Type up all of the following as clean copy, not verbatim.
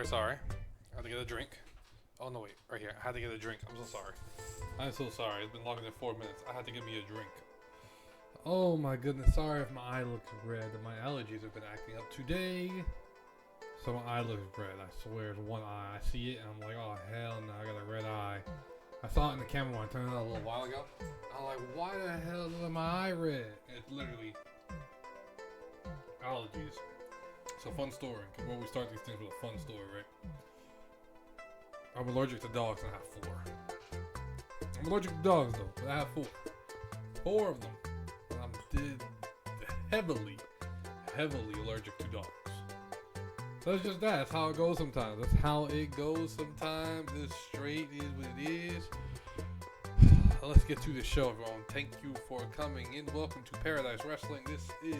Sorry. I had to get a drink. Oh no, wait, right here. I had to get a drink. I'm so sorry. I'm so sorry. It's been longer than 4 minutes. I had to get me a drink. Oh my goodness. Sorry if my eye looks red. My allergies have been acting up today. So my eye looks red. I swear it's one eye. I see it and I'm like, oh hell no, I got a red eye. I saw it in the camera when I turned it on a little while ago. I'm like, why the hell is my eye red? It's literally allergies. So fun story. Because when we start these things with a fun story, right? I'm allergic to dogs and I have 4. I'm allergic to dogs though, but I have 4. 4 of them. And I'm heavily allergic to dogs. So it's just that. That's how it goes sometimes. That's how it goes sometimes. It's straight is what it is. Let's get to the show, everyone. Thank you for coming in. Welcome to Paradise Wrestling. This is...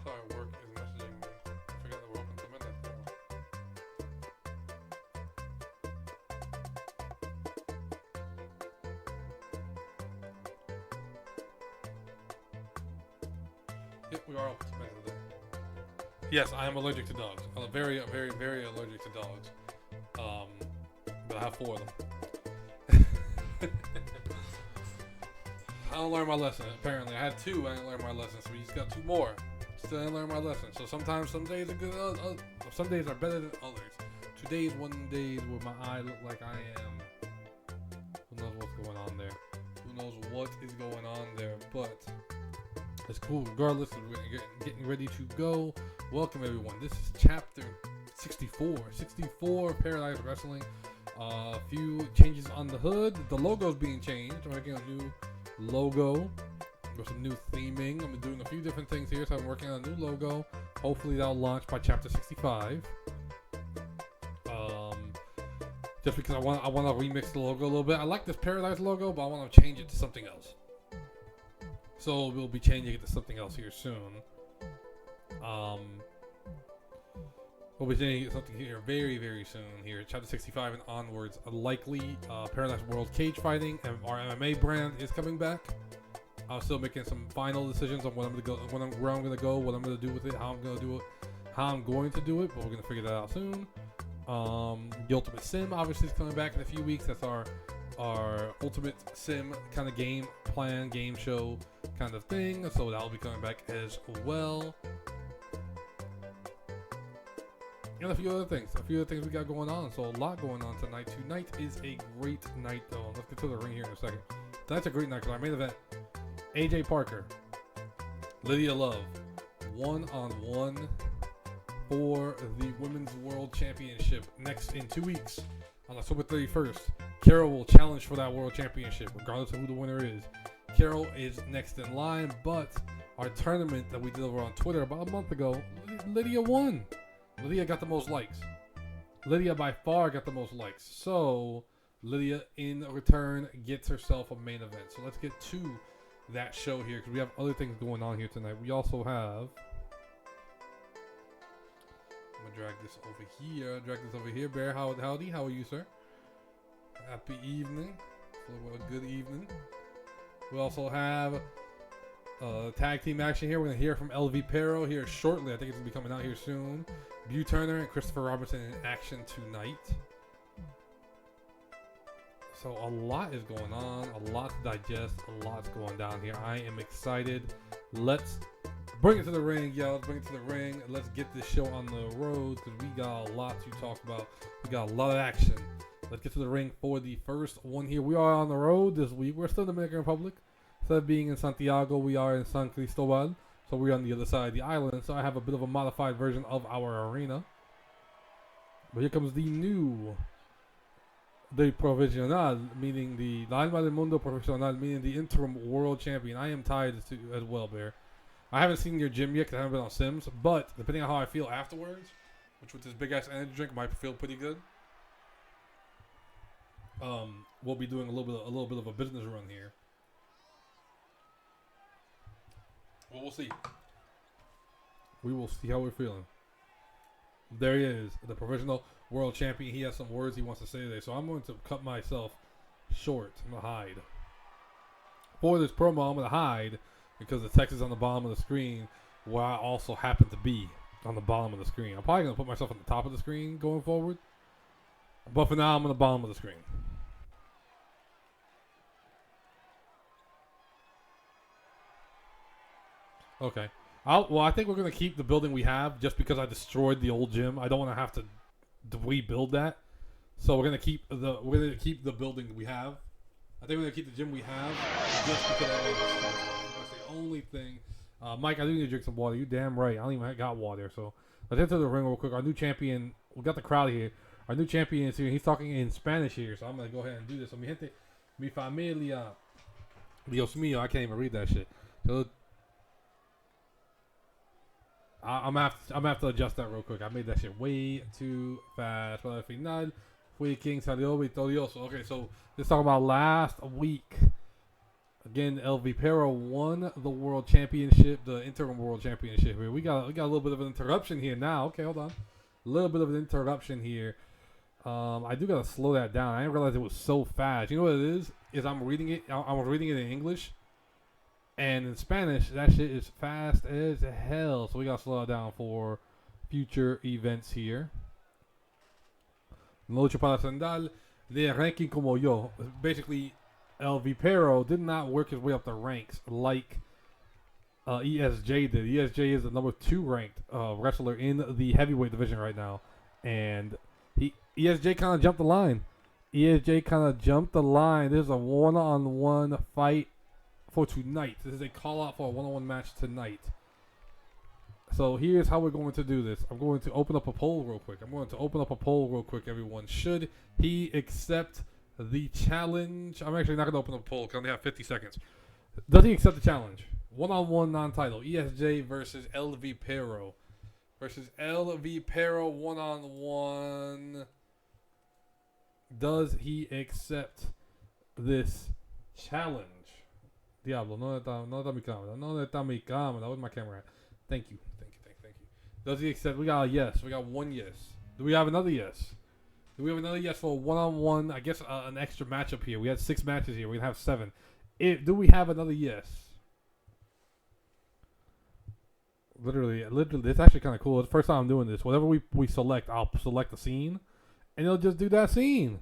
Sorry, work is messaging me. I forgot that we're open 2 minutes ago. Yep, we are open 2 minutes today. Yes, I am allergic to dogs. I'm very allergic to dogs. But I have 4 of them. I don't learn my lesson. Apparently, I had 2. I didn't learn my lesson, so we just got 2 more. Still didn't learn my lesson. So sometimes some days are good. Some days are better than others. Today's one day where my eye look like I am. Who knows what's going on there? Who knows what is going on there? But it's cool. Regardless, we're getting ready to go. Welcome everyone. This is chapter 64. 64 Paradise Wrestling. A few changes on the hood. The logo's being changed. I'm making a new logo. With some new theming. I'm doing a few different things here, so I'm working on a new logo. Hopefully that'll launch by chapter 65. Just because I want to remix the logo a little bit. I like this Paradise logo, but I want to change it to something else. So we'll be changing it to something else here soon. We'll be changing something here very soon here. Chapter 65 and onwards. Likely Paradise World Cage Fighting and our MMA brand is coming back. I'm still making some final decisions on what I'm gonna go, where I'm gonna go, what I'm gonna do with it, how I'm gonna do it, but we're gonna figure that out soon. The Ultimate Sim obviously is coming back in a few weeks. That's our Ultimate Sim kind of game plan, game show kind of thing. So that'll be coming back as well. And a few other things we got going on. So a lot going on tonight. Tonight is a great night though. Let's get to the ring here in a second. Tonight's a great night because our main event. AJ Parker, Lydia Love, 1-on-1 for the Women's World Championship next in 2 weeks on October 31st. Carol will challenge for that World Championship regardless of who the winner is. Carol is next in line, but our tournament that we did over on Twitter about a month ago, Lydia won. Lydia got the most likes. Lydia by far got the most likes. So Lydia in return gets herself a main event. So let's get to that show here because we have other things going on here tonight. We also have, I'm gonna drag this over here. Bear, howdy, how are you, sir? Happy evening. A good evening. We also have tag team action here. We're gonna hear from LV Pero here shortly. I think it's gonna be coming out here soon. Bu Turner and Christopher Robertson in action tonight. So a lot is going on, a lot to digest, a lot's going down here. I am excited. Let's bring it to the ring, y'all. Let's bring it to the ring. Let's get this show on the road because we got a lot to talk about. We got a lot of action. Let's get to the ring for the first one here. We are on the road this week. We're still in the Dominican Republic. Instead of being in Santiago, we are in San Cristobal. So we're on the other side of the island. So I have a bit of a modified version of our arena. But here comes the new... The Provisional, meaning the La Alma del Mundo Profesional, meaning the interim world champion. I am tired as well, Bear. I haven't seen your gym yet because I haven't been on Sims, but depending on how I feel afterwards, which with this big ass energy drink might feel pretty good. We'll be doing a little bit of a business run here. Well, we'll see. We will see how we're feeling. There he is, the provisional world champion. He has some words he wants to say today, so I'm going to cut myself short. I'm going to hide. For this promo, I'm going to hide because the text is on the bottom of the screen, where I also happen to be on the bottom of the screen. I'm probably going to put myself on the top of the screen going forward, but for now, I'm on the bottom of the screen. Okay. Well, I think we're going to keep the building we have just because I destroyed the old gym. I don't want to have to rebuild that. So we're going to keep the building we have. I think we're going to keep the gym we have just because I that's the only thing. Mike, I do need to drink some water. You damn right. I don't even got water. So let's enter the ring real quick. Our new champion, we got the crowd here. Our new champion is here. He's talking in Spanish here, so I'm going to go ahead and do this. So, mi gente, mi familia. Dios mío, I can't even read that shit. So I'm gonna have to adjust that real quick. I made that shit way too fast. Para el final, fue quien salió victorioso. Okay, so let's talk about last week. Again, El Vipero won the world championship, the interim world championship here. We got a little bit of an interruption here now. Okay, hold on. A little bit of an interruption here. I do gotta slow that down. I didn't realize it was so fast. You know what it is? I'm reading it. I was reading it in English. And in Spanish, that shit is fast as hell. So we gotta slow it down for future events here. No lucha para Sandal de ranking como yo. Basically, El Vipero did not work his way up the ranks like ESJ did. ESJ is the number 2 ranked wrestler in the heavyweight division right now. And ESJ kind of jumped the line. ESJ kind of jumped the line. There's a one-on-one fight for tonight. This is a call out for a one-on-one match tonight. So here's how we're going to do this. I'm going to open up a poll real quick. Everyone. Should he accept the challenge? I'm actually not going to open up a poll because I only have 50 seconds. Does he accept the challenge? One-on-one non-title. ESJ versus El Vipero. One-on-one. Does he accept this challenge? Diablo, no está mi cámara. Where's my camera at? Thank you. Does he accept? We got a yes. We got one yes. Do we have another yes? For a one-on-one? I guess an extra matchup here. We had 6 matches here. We're going to have 7. Do we have another yes? Literally, it's actually kind of cool. It's the first time I'm doing this. Whatever we select, I'll select a scene, and it'll just do that scene.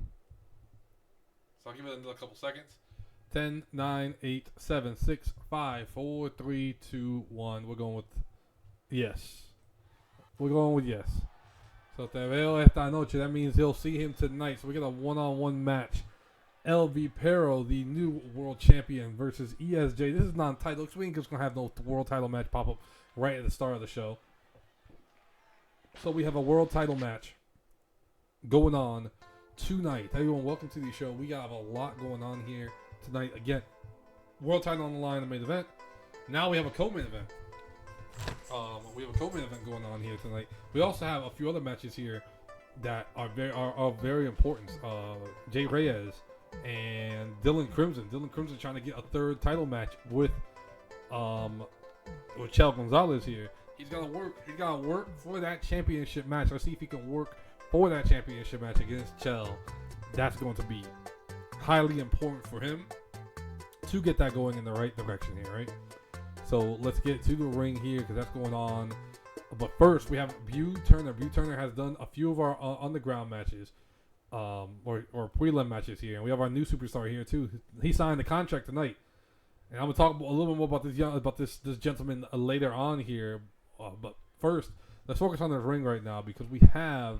So I'll give it another couple seconds. 10, 9, 8, 7, 6, 5, 4, 3, 2, 1. We're going with yes. So te veo esta noche. That means he'll see him tonight. So we get a one-on-one match. El Vipero, the new world champion, versus ESJ. This is non-title. We ain't just going to have no world title match pop up right at the start of the show. So we have a world title match going on tonight. Everyone, welcome to the show. We got a lot going on here tonight. Again, world title on the line in the main event. Now we have a co-main event. Going on here tonight. We also have a few other matches here that are very important. Jay Reyes and Dylan Crimson. Dylan Crimson trying to get a 3rd title match with Chel Gonzalez here. He's gotta work for that championship match. Let's see if he can work for that championship match against Chel. That's going to be highly important for him to get that going in the right direction here, right? So let's get to the ring here because that's going on. But first, we have Beau Turner. Beau Turner has done a few of our underground matches, or prelim matches here, and we have our new superstar here too. He signed the contract tonight, and I'm gonna talk a little bit more about this gentleman later on here. But first, let's focus on this ring right now because we have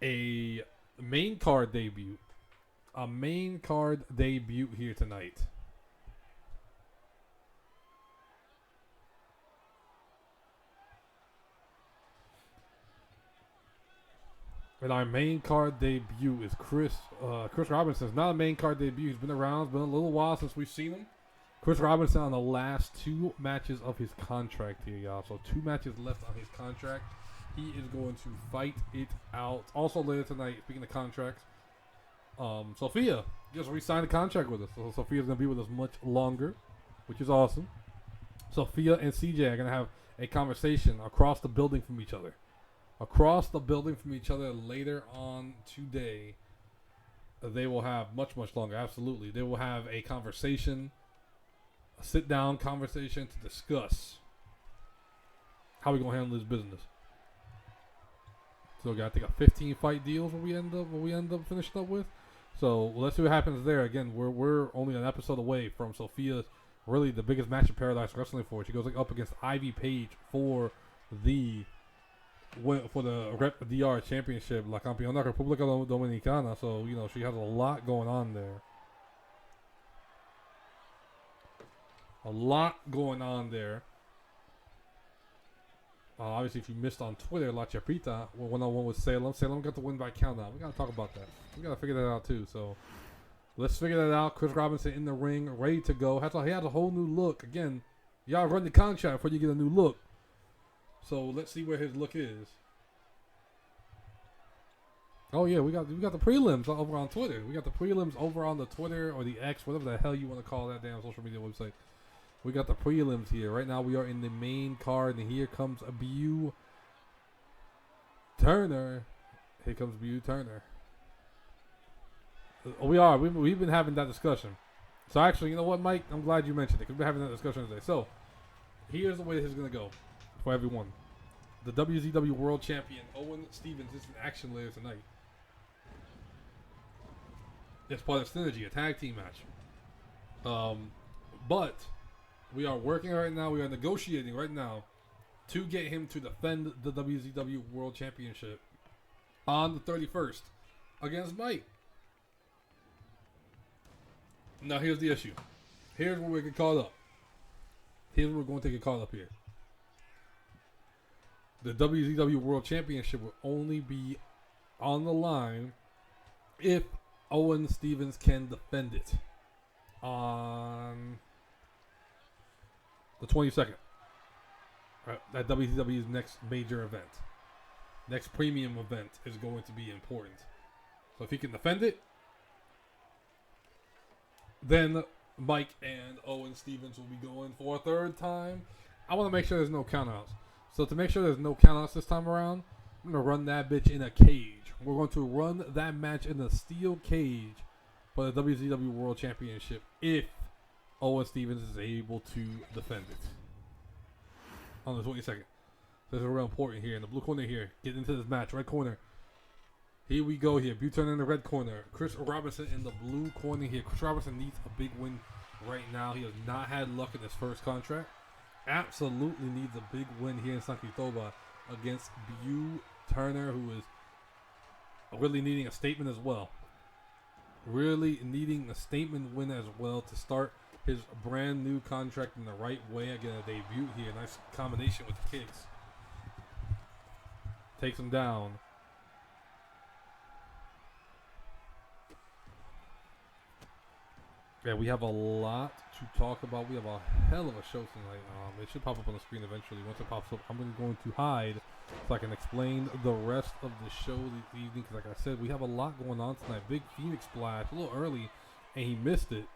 a main card debut here tonight. And our main card debut is Chris Robinson. It's not a main card debut. He's been around. It's been a little while since we've seen him. Chris Robinson on the last 2 matches of his contract here, y'all. So 2 matches left on his contract. He is going to fight it out. Also later tonight, speaking of contracts, Sophia just re-signed a contract with us. So Sophia's going to be with us much longer, which is awesome. Sophia and CJ are going to have a conversation across the building from each other. across the building from each other later on today. They will have much longer. Absolutely, they will have a conversation, a sit-down conversation to discuss how we gonna handle this business. So, I think a 15 fight deal is what we end up finishing up with. So let's see what happens there. Again, we're only an episode away from Sophia, really the biggest match in Paradise Wrestling for her. She goes up against Ivy Page for the Rep DR Championship, La Campeona República Dominicana. So she has a lot going on there. A lot going on there. Obviously, if you missed on Twitter, La Chapita, one-on-one with Salem. Salem got the win by countout. We got to talk about that. We got to figure that out, too. So, let's figure that out. Chris Robinson in the ring, ready to go. He has a whole new look. Again, y'all run the contract before you get a new look. So, let's see where his look is. Oh, yeah, we got the prelims over on Twitter. We got the prelims over on the Twitter or the X, whatever the hell you want to call that damn social media website. We got the prelims here. Right now we are in the main card, and here comes Bu Turner. Here comes Bu Turner. We've been having that discussion. So actually, you know what, Mike? I'm glad you mentioned it, because we've been having that discussion today. So, here's the way this is going to go for everyone. The WZW World Champion, Owen Stevens, is in action later tonight. It's part of Synergy, a tag team match. But we are working right now. We are negotiating right now to get him to defend the WZW World Championship on the 31st against Mike. Now, here's the issue. Here's where we get caught up. Here's where we're going to get caught up here. The WZW World Championship will only be on the line if Owen Stevens can defend it on the 22nd. At WCW's next major event. Next premium event is going to be important. So if he can defend it, then Mike and Owen Stevens will be going for a third time. I want to make sure there's no countouts. So to make sure there's no countouts this time around, I'm going to run that bitch in a cage. We're going to run that match in a steel cage for the WCW World Championship if Owen Stevens is able to defend it on the 22nd. This is real important here. In the blue corner here, get into this match. Red corner. Here we go here. Bu Turner in the red corner. Chris Robinson in the blue corner here. Chris Robinson needs a big win right now. He has not had luck in his first contract. Absolutely needs a big win here in San Cristobal against Bu Turner, who is really needing a statement as well. Really needing a statement win as well to start his brand new contract in the right way. Again, a debut here. Nice combination with the kicks. Takes him down. Yeah, we have a lot to talk about. We have a hell of a show tonight. It should pop up on the screen eventually. Once it pops up, I'm going to hide so I can explain the rest of the show this evening. Because like I said, we have a lot going on tonight. Big Phoenix splash, a little early, and he missed it.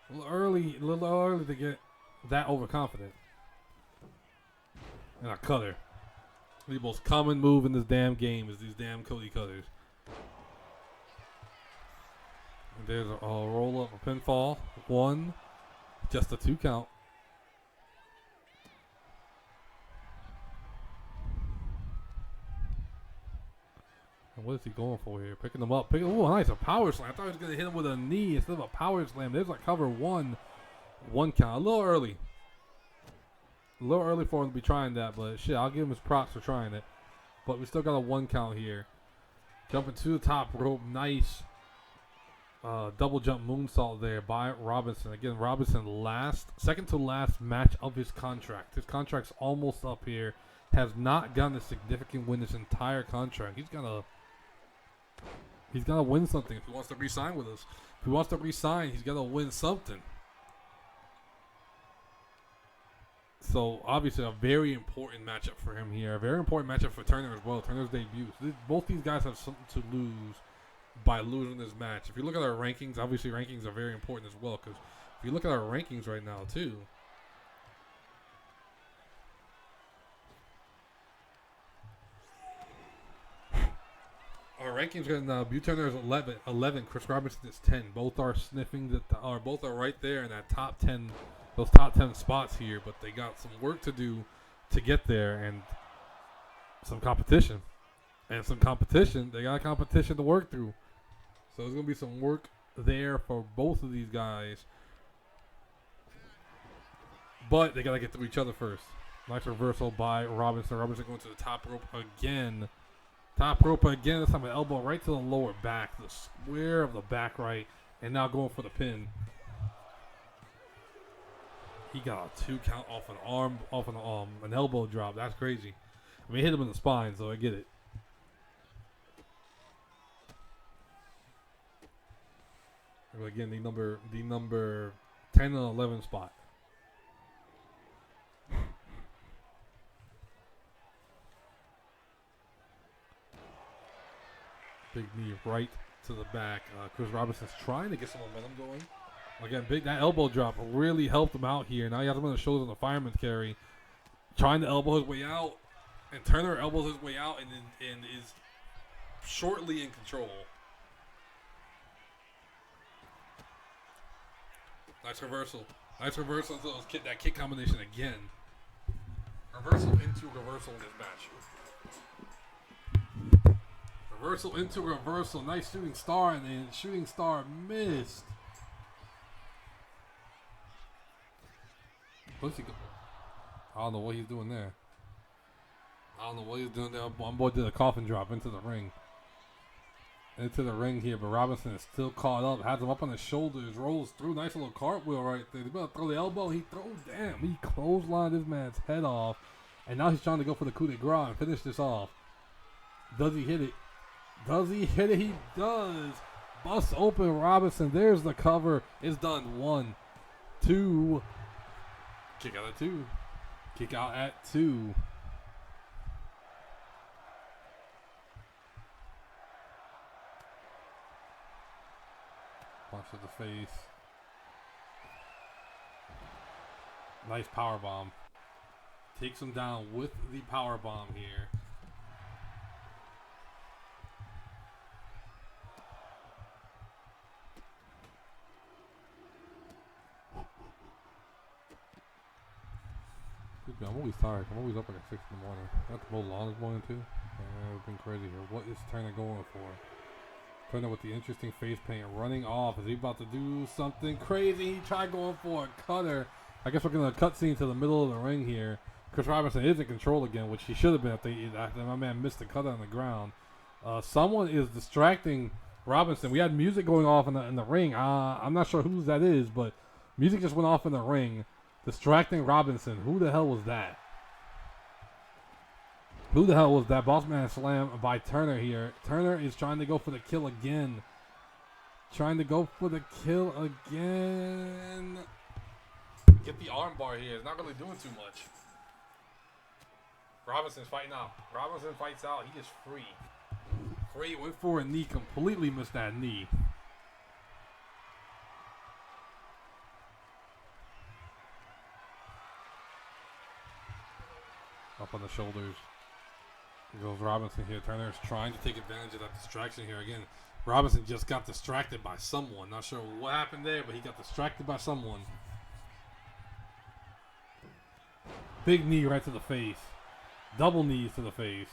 A little early to get that overconfident. And a cutter. The most common move in this damn game is these damn Cody cutters. And there's a roll up, a pinfall. One. Just a 2 count. And what is he going for here? Picking him up. Oh, nice. A power slam. I thought he was going to hit him with a knee instead of a power slam. There's a cover 1. 1 count. A little early. A little early for him to be trying that, but shit, I'll give him his props for trying it. But we still got a 1 count here. Jumping to the top rope. Nice. Double jump moonsault there by Robinson. Again, Robinson second to last match of his contract. His contract's almost up here. Has not gotten a significant win this entire contract. He's gotta win something if he wants to re-sign with us. If he wants to re-sign, he's gotta win something. So obviously a very important matchup for him here. A very important matchup for Turner as well. Turner's debut. So both these guys have something to lose by losing this match. If you look at our rankings, obviously rankings are very important as well, because if you look at our rankings right now too, rankings right now. Butte Turner is 11. Chris Robinson is 10. Both are sniffing both are right there in that top 10, those top 10 spots here. But they got some work to do to get there, and some competition. And some competition. They got a competition to work through. So there's gonna be some work there for both of these guys. But they gotta get through each other first. Nice reversal by Robinson. Robinson going to the top rope again. Top rope again. This time an elbow right to the lower back. The square of the back right. And now going for the pin. He got a 2 count off an arm, off an elbow drop. That's crazy. I mean, hit him in the spine, so I get it. But again, the number 10 and 11 spot. Big knee right to the back. Chris Robinson's trying to get some momentum going. Again, that elbow drop really helped him out here. Now he has him on the shoulders on the fireman's carry. Trying to elbow his way out. And Turner elbows his way out and is shortly in control. Nice reversal. Nice reversal into that kick combination again. Reversal into reversal in this match. Reversal into reversal. Nice shooting star, and then shooting star missed. What's he go? I don't know what he's doing there. I don't know what he's doing there. One boy did a coffin drop into the ring. Into the ring here, but Robinson is still caught up. Has him up on his shoulders. Rolls through. Nice little cartwheel right there. He's about to throw the elbow. He throws. Damn. He clotheslined this man's head off. And now he's trying to go for the coup de grace and finish this off. Does he hit it? Does he hit it? He does. Bust open Robinson. There's the cover. It's done. 1, 2. Kick out at 2. Kick out at 2. Punch to the face. Nice power bomb. Takes him down with the power bomb here. I'm always tired. I'm always up at 6 in the morning. I have to mow lawn this morning too. It's been crazy here. What is Turner going for? Turner with the interesting face paint running off. Is he about to do something crazy? He tried going for a cutter. I guess we're going to cut scene to the middle of the ring here. Chris Robinson is in control again, which he should have been after my man missed the cutter on the ground. Someone is distracting Robinson. We had music going off in the ring. I'm not sure whose that is, but music just went off in the ring. Distracting Robinson. Who the hell was that? Who the hell was that? Bossman slam by Turner here. Turner is trying to go for the kill again. Trying to go for the kill again. Get the arm bar here. It's not really doing too much. Robinson's fighting out. Robinson fights out. He is free. Free. Went for a knee. Completely missed that knee. Up on the shoulders. Here goes Robinson here. Turner is trying to take advantage of that distraction here. Again, Robinson just got distracted by someone. Not sure what happened there, but he got distracted by someone. Big knee right to the face. Double knees to the face.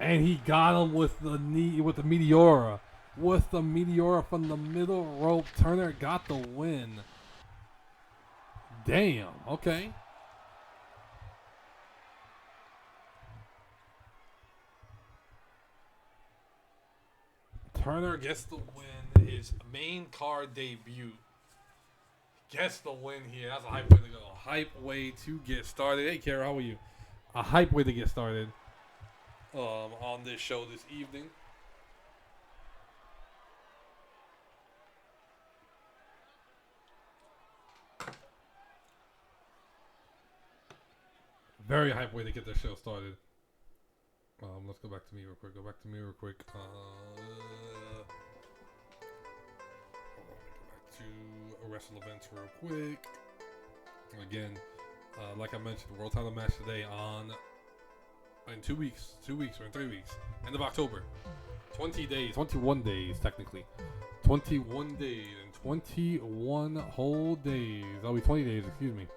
And he got him with the knee, with the Meteora. With the Meteora from the middle rope. Turner got the win. Damn. Okay. Turner gets the win. His main card debut. Gets the win here. That's a hype way to go. A hype way to get started. Hey, Kara, how are you? A hype way to get started on this show this evening. Very hype way to get this show started. Let's go back to me real quick. Hold on, let me go back to wrestle events real quick. Again, like I mentioned, world title match today on in 2 weeks, 2 weeks or in 3 weeks, end of October. 20 days, 21 days technically. 21 days and 21 whole days. That'll be 20 days, excuse me.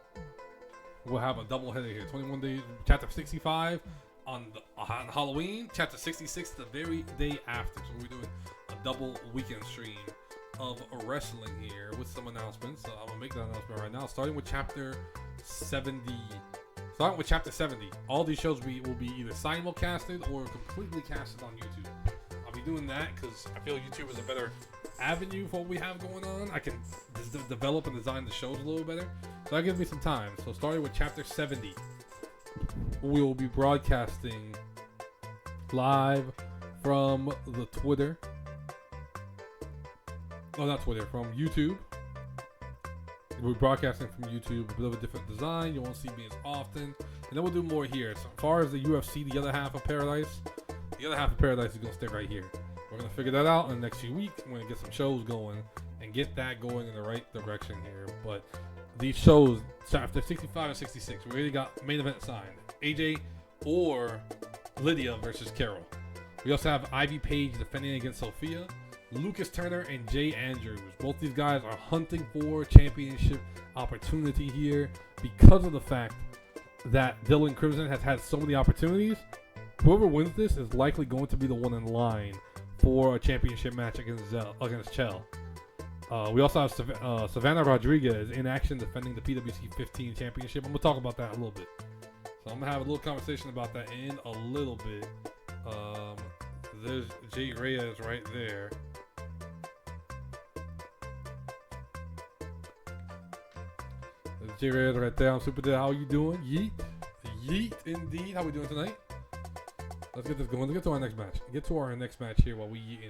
We'll have a double header here. 21 days, chapter 65 on Halloween, chapter 66 the very day after. So we're doing a double weekend stream of wrestling here with some announcements. So I'm gonna make that announcement right now, starting with chapter 70. Starting with chapter 70. All these shows will be either simulcasted or completely casted on YouTube. I'll be doing that because I feel YouTube is a better avenue for what we have going on. I can develop and design the shows a little better. So that gives me some time. So starting with chapter 70, we will be broadcasting live from the Twitter. Oh, not Twitter, from YouTube. We're broadcasting from YouTube, a bit of a different design. You won't see me as often. And then we'll do more here. So as far as the UFC, the other half of Paradise is going to stay right here. We're going to figure that out in the next few weeks. We're going to get some shows going and get that going in the right direction here. But these shows, chapter 65 and 66, we already got main event signed. AJ or Lydia versus Carol. We also have Ivy Page defending against Sophia. Lucas Turner and Jay Andrews. Both these guys are hunting for championship opportunity here because of the fact that Dylan Crimson has had so many opportunities. Whoever wins this is likely going to be the one in line for a championship match against Chell. We also have Savannah Rodriguez in action defending the PWC 15 championship. I'm going to talk about that a little bit. So I'm going to have a little conversation about that in a little bit. There's Jay Reyes right there. There's Jay Reyes right there. I'm Super Dead. How are you doing? Yeet. Yeet indeed. How we doing tonight? Let's get this going. Let's get to our next match. Get to our next match here while we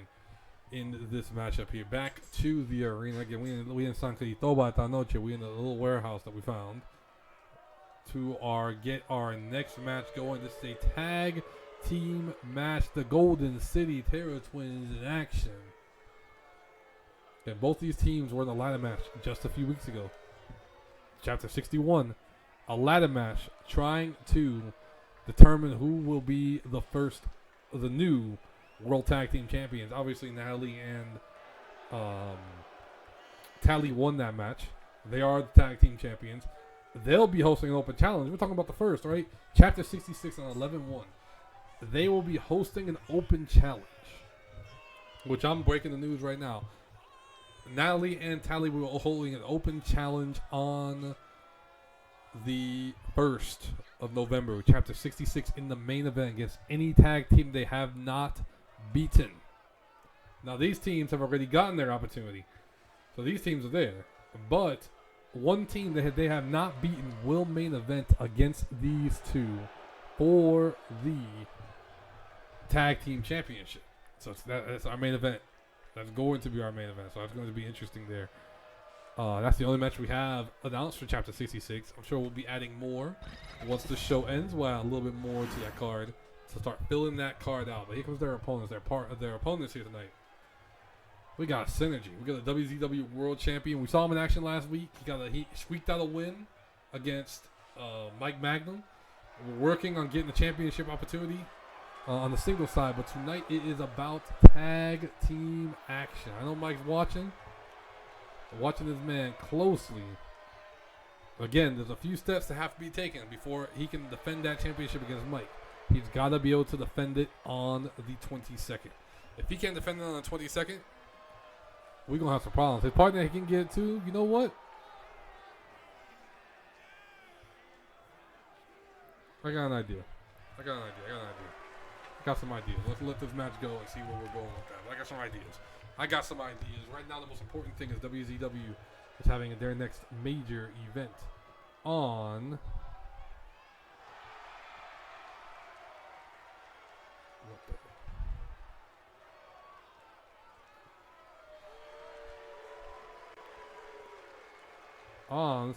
in this matchup here. Back to the arena. Again, we in San Cristobal esta noche. We in the little warehouse that we found to get our next match going. This is a tag team match. The Golden City Terror Twins in action. And both these teams were in a ladder match just a few weeks ago. Chapter 61, a ladder match trying to determine who will be the first of the new World Tag Team Champions. Obviously, Natalie and Tally won that match. They are the Tag Team Champions. They'll be hosting an open challenge. We're talking about the first, right? Chapter 66 on 11-1. They will be hosting an open challenge, which I'm breaking the news right now. Natalie and Tally were holding an open challenge on the 1st of November, chapter 66 in the main event against any tag team they have not beaten. Now, these teams have already gotten their opportunity, so these teams are there. But one team that they have not beaten will main event against these two for the tag team championship. So that's our main event. That's going to be our main event. So that's going to be interesting there. That's the only match we have announced for chapter 66. I'm sure we'll be adding more once the show ends. We'll add a little bit more to that card to start filling that card out. But here comes their opponents. They're part of their opponents here tonight. We got Synergy. We got a WZW World Champion. We saw him in action last week. He squeaked out a win against Mike Magnum. We're working on getting the championship opportunity on the single side, but tonight it is about tag team action. I know Mike's watching. I'm watching this man closely. Again, there's a few steps that have to be taken before he can defend that championship against Mike. He's got to be able to defend it on the 22nd. If he can't defend it on the 22nd, we're going to have some problems. His partner he can get to, you know what? I got an idea. I got some ideas. Let's let this match go and see where we're going with that. I got some ideas. Right now, the most important thing is WZW is having their next major event on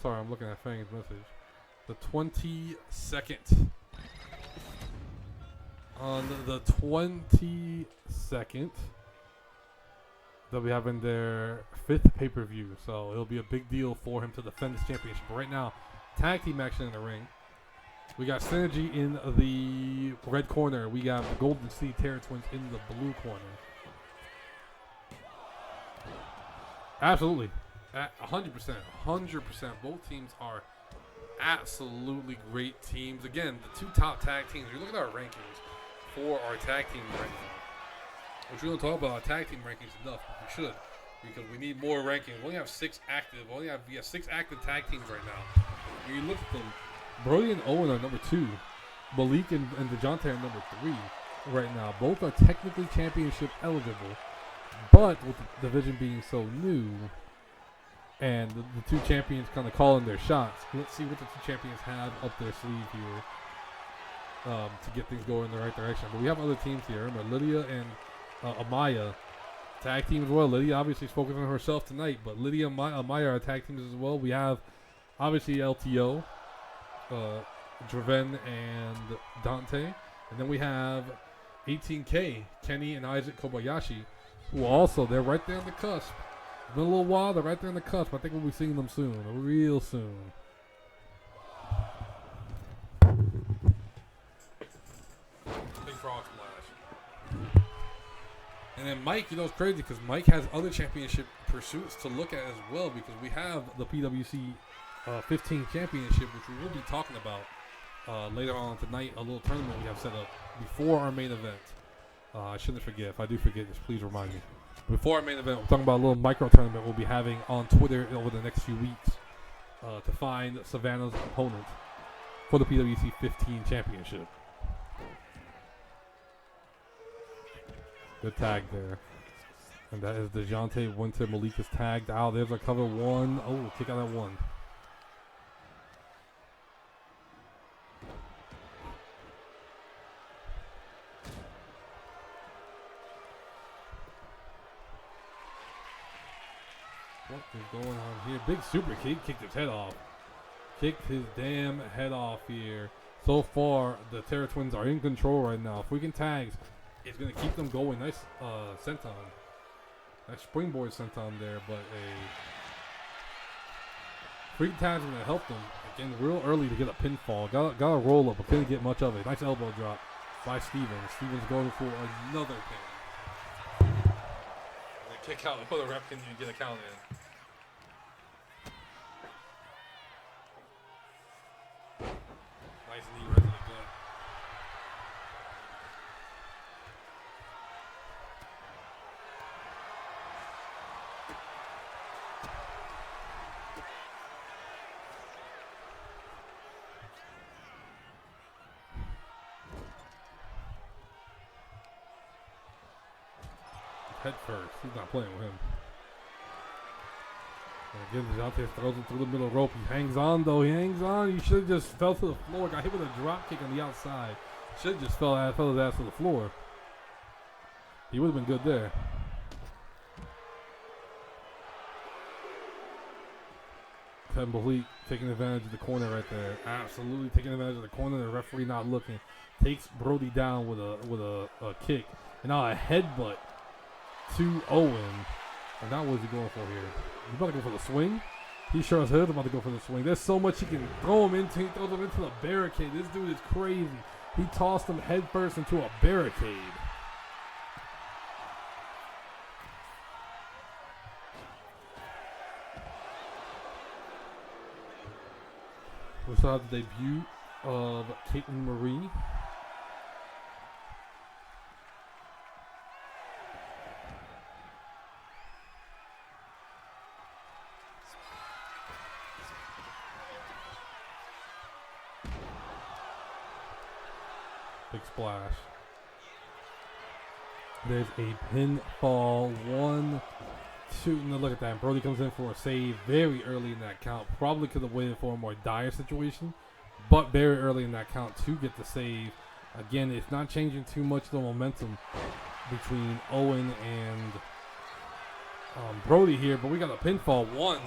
sorry, I'm looking at Fang's message. The 22nd. On the 22nd, they'll be having their 5th pay-per-view, so it'll be a big deal for him to defend this championship. But right now, tag team action in the ring. We got Synergy in the red corner. We got the Golden City Terror Twins in the blue corner. Absolutely. 100%. 100%. Both teams are absolutely great teams. Again, the two top tag teams. If you look at our rankings for our tag team right now, which we don't talk about our tag team rankings enough, but we should, because we need more rankings. We only have 6 active. We have 6 active tag teams right now. When you look at them, Brody and Owen are number 2. Malik and DeJounte are number 3 right now. Both are technically championship eligible, but with the division being so new and the two champions kind of calling their shots, let's see what the two champions have up their sleeve here to get things going in the right direction. But we have other teams here. Remember, Lydia and Amaya, tag team as well. Lydia obviously is focusing on herself tonight, but Lydia and Amaya are tag teams as well. We have obviously LTO, Draven and Dante. And then we have 18K, Kenny and Isaac Kobayashi, who also, they're right there on the cusp. It's been a little while, they're right there on the cusp. I think we'll be seeing them soon, real soon. Big frog splash. And then Mike, you know, it's crazy because Mike has other championship pursuits to look at as well, because we have the PWC 15 championship, which we will be talking about later on tonight, a little tournament we have set up before our main event. I shouldn't forget. If I do forget, just please remind me. Before our main event, we're talking about a little micro tournament we'll be having on Twitter over the next few weeks to find Savannah's opponent for the PWC 15 championship. Good tag there. And that is DeJounte Winter. Malik is tagged out. There's a cover 1. Oh, kick out at 1. What is going on here? Big super kick. Kicked his head off. Kicked his damn head off here. So far, the Terror Twins are in control right now. If we can tags, it's going to keep them going. Nice senton. Nice springboard senton there, but a free tag's going to help them. Again, real early to get a pinfall. Got a roll up, but couldn't get much of it. Nice elbow drop by Stevens. Stevens going for another pin. And kick out. Put a rep, can you get a count in? Nice knee right to the gut. Head first. He's not playing with him. And again, DeJounte throws him through the middle rope. He hangs on, though. He hangs on. He should have just fell to the floor. Got hit with a drop kick on the outside. Should have just fell his ass to the floor. He would have been good there. Kevin Malik taking advantage of the corner right there. Absolutely taking advantage of the corner. The referee not looking. Takes Brody down with a kick. And now a headbutt to Owen. And now what is he going for here? He's about to go for the swing. He sure as hell is about to go for the swing. There's so much he can throw him into. He throws him into the barricade. This dude is crazy. He tossed him head first into a barricade. We saw the debut of Caitlin Marie. Big splash. There's a pinfall. 1, 2. Now look at that. Brody comes in for a save very early in that count. Probably could have waited for a more dire situation, but very early in that count to get the save. Again, it's not changing too much the momentum between Owen and Brody here, but we got a pinfall. 1,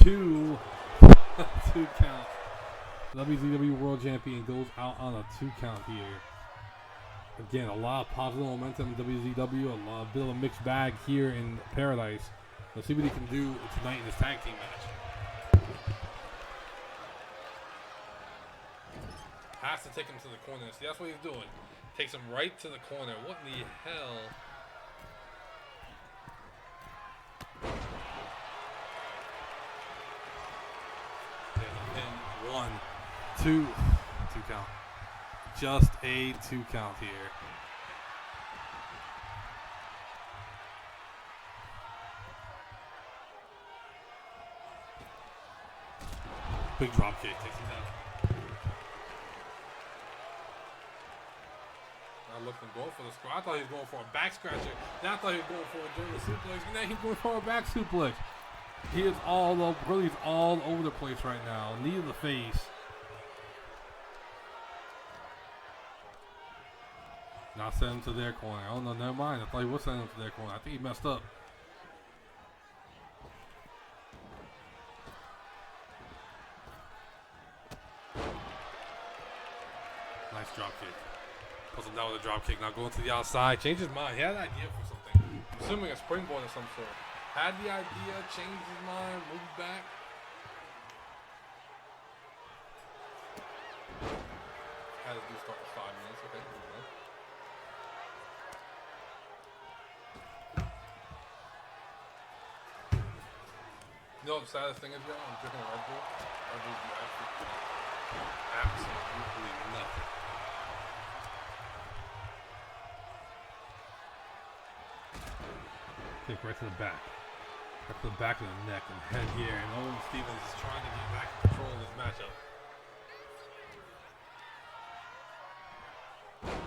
2, 2 count. WZW World Champion goes out on a 2 count here. Again, a lot of positive momentum in WZW, a bit of a mixed bag here in Paradise. Let's see what he can do tonight in this tag team match. Has to take him to the corner. See, that's what he's doing. Takes him right to the corner. What in the hell? There's a pin. 1, 2. 2 count. Just a 2 count here. Big drop kick takes him down. Now looking going for the squat. I thought he was going for a back scratcher. Now I thought he was going for a German suplex. Now he's going for a back suplex. He is all over, really he's all over the place right now. Knee to the face. Not send him to their corner. Oh no, never mind. I thought he was sending him to their corner. I think he messed up. Nice drop kick. Puts him down with a drop kick. Now going to the outside. Changed his mind. He had an idea for something. I'm assuming a springboard of some sort. Had the idea, changed his mind, moved back. Had to do start with 5 minutes. Okay. You know what the saddest thing is, y'all? I'm drinking a Red Bull. Red Bull's the absolutely nothing. Kick right to the back. Right to the back of the neck and head here. And Owen Stevens is trying to get back in control of this matchup.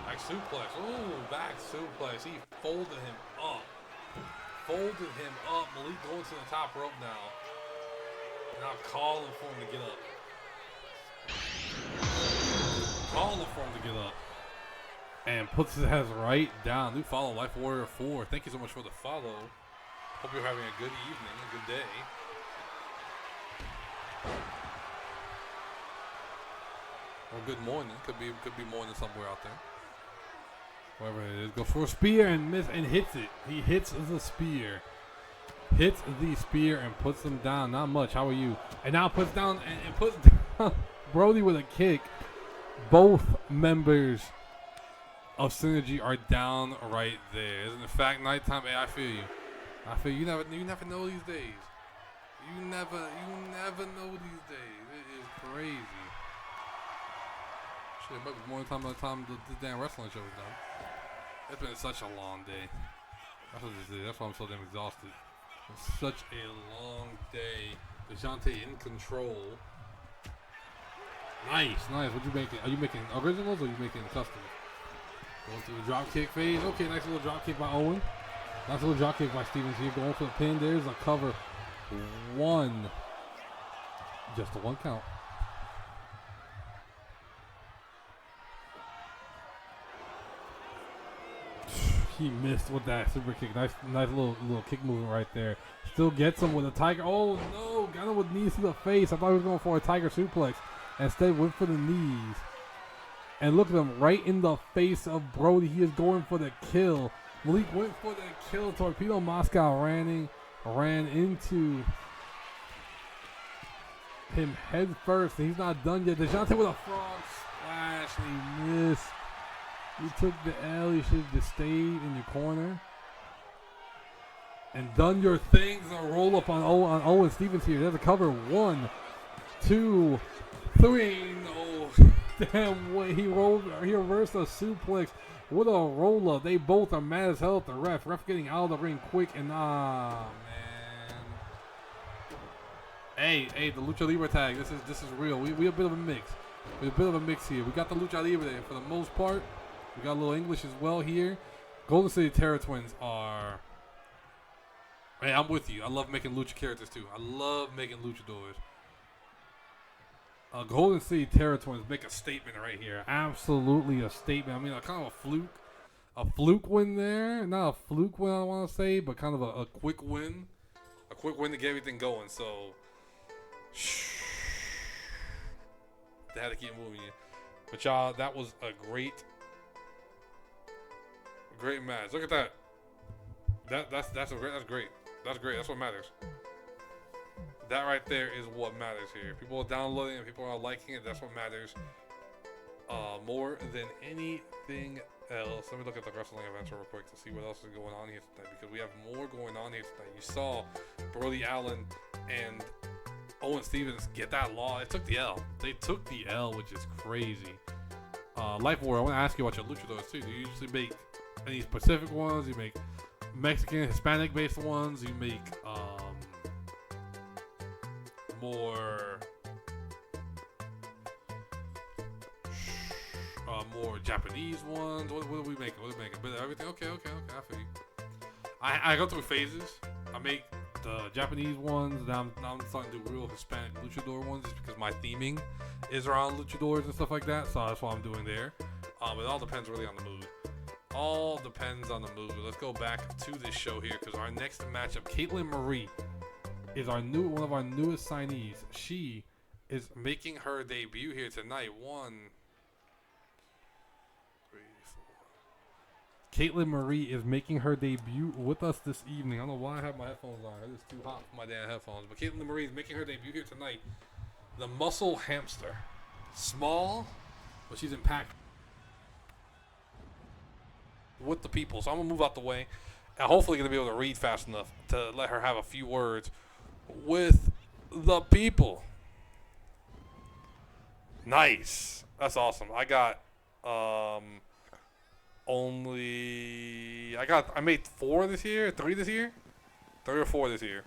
Back suplex. Ooh, back suplex. He folded him up. Folded him up. Malik going to the top rope now. Now calling for him to get up. Calling for him to get up. And puts his head right down. New follow, Life Warrior 4. Thank you so much for the follow. Hope you're having a good evening, a good day. Or good morning. Could be morning somewhere out there. Whatever it is. Goes for a spear and miss and hits it. He hits the spear. Hits the spear and puts him down. Not much. How are you? And now puts down and puts down Brody with a kick. Both members of Synergy are down right there. Isn't it fact nighttime? Hey, I feel you. I feel you never know these days. You never know these days. It is crazy. Shit, it might be more time by the time the damn wrestling show is done. It's been such a long day. That's what it is. That's why I'm so damn exhausted. It's such a long day. DeJounte in control. Nice. What you making? Are you making originals or are you making customs? Going through the drop kick phase. Okay, nice little drop kick by Owen. Nice little drop kick by Stevens here. Going for the pin. There's a cover. 1. Just a 1 count. He missed with that super kick. Nice little kick movement right there. Still gets him with a tiger. Oh no! Got him with knees to the face. I thought he was going for a tiger suplex. Instead, went for the knees. And look at him right in the face of Brody. He is going for the kill. Malik went for the kill. Torpedo Moscow ran into him head first. And he's not done yet. DeJounte with a frog splash. And he missed. You took the L. You should have just stayed in your corner. And done your things. A roll up on Owen Stevens here. There's a cover. 1, 2, 3. No. Damn way. He reversed a suplex with a roll up. They both are mad as hell at the ref. Ref getting out of the ring quick. And man. Hey, the Lucha Libre tag. This is real. We a bit of a mix. We a bit of a mix here. We got the Lucha Libre there for the most part. We got a little English as well here. Golden City Terror Twins are... Hey, I'm with you. I love making lucha characters too. I love making luchadors. Golden City Terror Twins make a statement right here. Absolutely a statement. I mean, kind of a fluke win there. Not a fluke win, I want to say, but kind of a quick win. A quick win to get everything going. So, they had to keep moving it. But y'all, that was a great match. Look at that. That's great. That's great. That's what matters. That right there is what matters here. People are downloading it. People are liking it. That's what matters. more than anything else. Let me look at the wrestling events real quick to see what else is going on here tonight, because we have more going on here tonight. You saw Brody Allen and Owen Stevens get that law. It took the L. They took the L, which is crazy. Life Warrior, I want to ask you about your luchadors too. Do you usually make any specific ones? You make Mexican, Hispanic based ones? You make more Japanese ones? What do we make? What do we make? A bit of everything? Okay. I feel you. I go through phases. I make the Japanese ones. Now I'm starting to do real Hispanic luchador ones, just because my theming is around luchadors and stuff like that. So that's what I'm doing there. It all depends really on the mood. All depends on the mood. Let's go back to this show here, because our next matchup, Caitlin Marie, is one of our newest signees. She is making her debut here tonight. 1, 3, 4. Caitlin Marie is making her debut with us this evening. I don't know why I have my headphones on. It is too hot for my damn headphones. But Caitlin Marie is making her debut here tonight. The Muscle Hamster. Small, but she's impactful with the people. So I'm going to move out the way. And hopefully going to be able to read fast enough to let her have a few words with the people. Nice. That's awesome. I got I made 4 this year, 3 this year, 3 or 4 this year.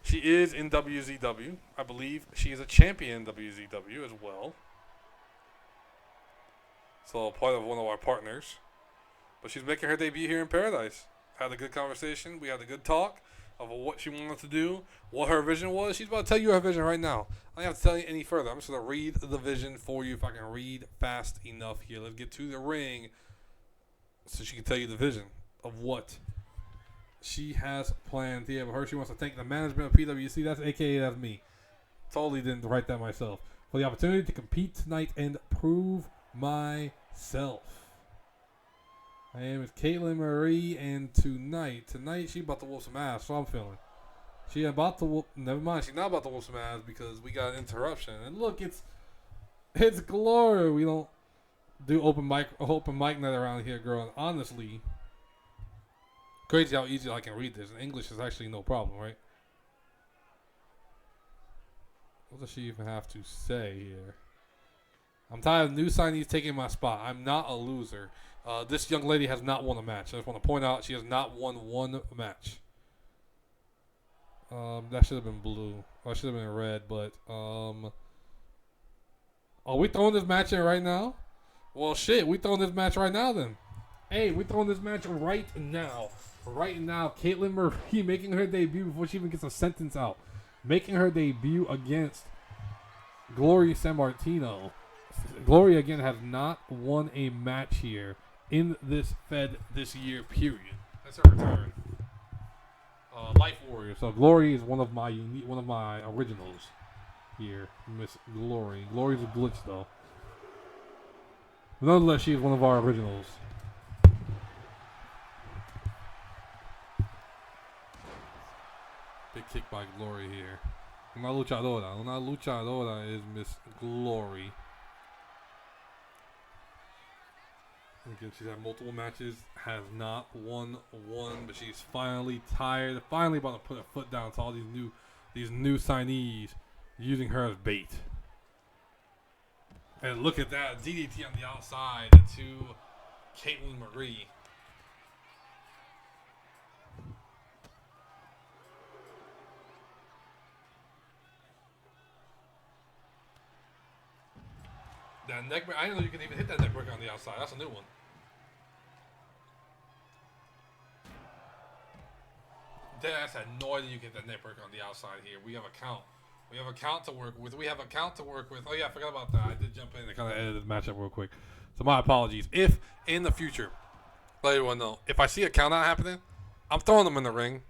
She is in WZW. I believe she is a champion in WZW as well. So part of one of our partners. But she's making her debut here in Paradise. Had a good conversation. We had a good talk of what she wanted to do, what her vision was. She's about to tell you her vision right now. I don't have to tell you any further. I'm just going to read the vision for you if I can read fast enough here. Let's get to the ring so she can tell you the vision of what she has planned here. But her, she wants to thank the management of PWC. That's me. Totally didn't write that myself. For the opportunity to compete tonight and prove myself. My name is Caitlin Marie, and tonight she about to whoop some ass, so I'm feeling. Never mind, she's not about to whoop some ass because we got an interruption. And look, it's Glory. We don't do open mic night around here, girl. And honestly, crazy how easy I can read this. In English is actually no problem, right? What does she even have to say here? I'm tired of new signees taking my spot. I'm not a loser. This young lady has not won a match. I just want to point out she has not won one match. That should have been blue. That should have been red, but are we throwing this match in right now? Well, shit, we throwing this match right now then. Hey, we throwing this match right now. Right now, Caitlin Marie making her debut before she even gets a sentence out. Making her debut against Glory Sammartino. Glory, again, has not won a match here in this Fed this year, period. That's her return. Life Warrior. So Glory is one of my originals here. Miss Glory. Glory's a glitch, though. Nonetheless, she is one of our originals. Big kick by Glory here. Una luchadora is Miss Glory. Again, she's had multiple matches, has not won one, but she's finally tired, finally about to put her foot down to all these new signees using her as bait. And look at that, DDT on the outside to Caitlin Marie. That neck break, I didn't know you could even hit that neck breaker on the outside. That's a new one. Deadass had no idea you could hit that neck breaker on the outside here. We have a count. We have a count to work with. Oh, yeah, I forgot about that. I did jump in and kind of edit this matchup real quick. So my apologies. If in the future, let everyone know, if I see a count out happening, I'm throwing them in the ring.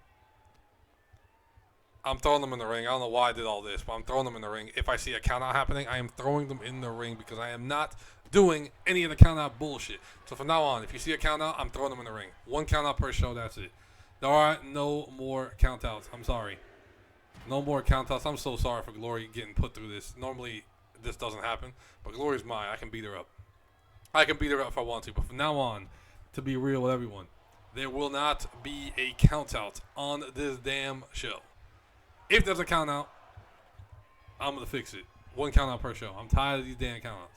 I don't know why I did all this, but I'm throwing them in the ring. If I see a count out happening, I am throwing them in the ring because I am not doing any of the count out bullshit. So from now on, if you see a count out, I'm throwing them in the ring. One count out per show, that's it. There are no more count outs. I'm sorry. No more count outs. I'm so sorry for Glory getting put through this. Normally, this doesn't happen, but Glory's mine. I can beat her up. I can beat her up if I want to, but from now on, to be real with everyone, there will not be a count out on this damn show. If there's a count out, I'm gonna fix it. One count out per show. I'm tired of these damn count outs.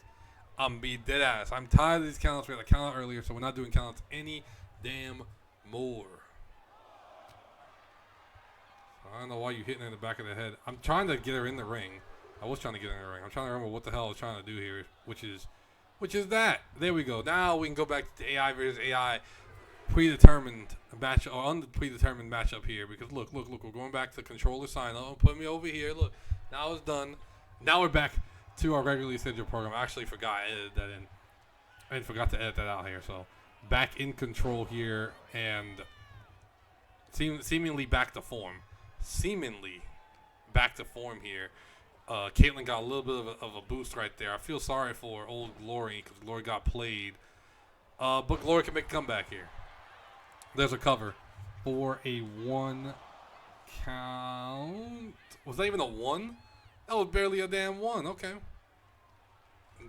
I'm be dead ass. I'm tired of these count outs. We had a count out earlier, so we're not doing count outs any damn more. I don't know why you're hitting her in the back of the head. I'm trying to get her in the ring. I was trying to get her in the ring. I'm trying to remember what the hell I was trying to do here, which is that. There we go. Now we can go back to AI versus AI predetermined match or unpredetermined matchup here because look, we're going back to controller sign. Oh, put me over here. Look, now it's done. Now we're back to our regularly scheduled program. I actually forgot I edited that in. I forgot to edit that out here. So back in control here and seemingly back to form. Seemingly back to form here. Caitlyn got a little bit of a boost right there. I feel sorry for old Glory because Glory got played. But Glory can make a comeback here. There's a cover for a 1 count. Was that even a 1? That was barely a damn 1. Okay.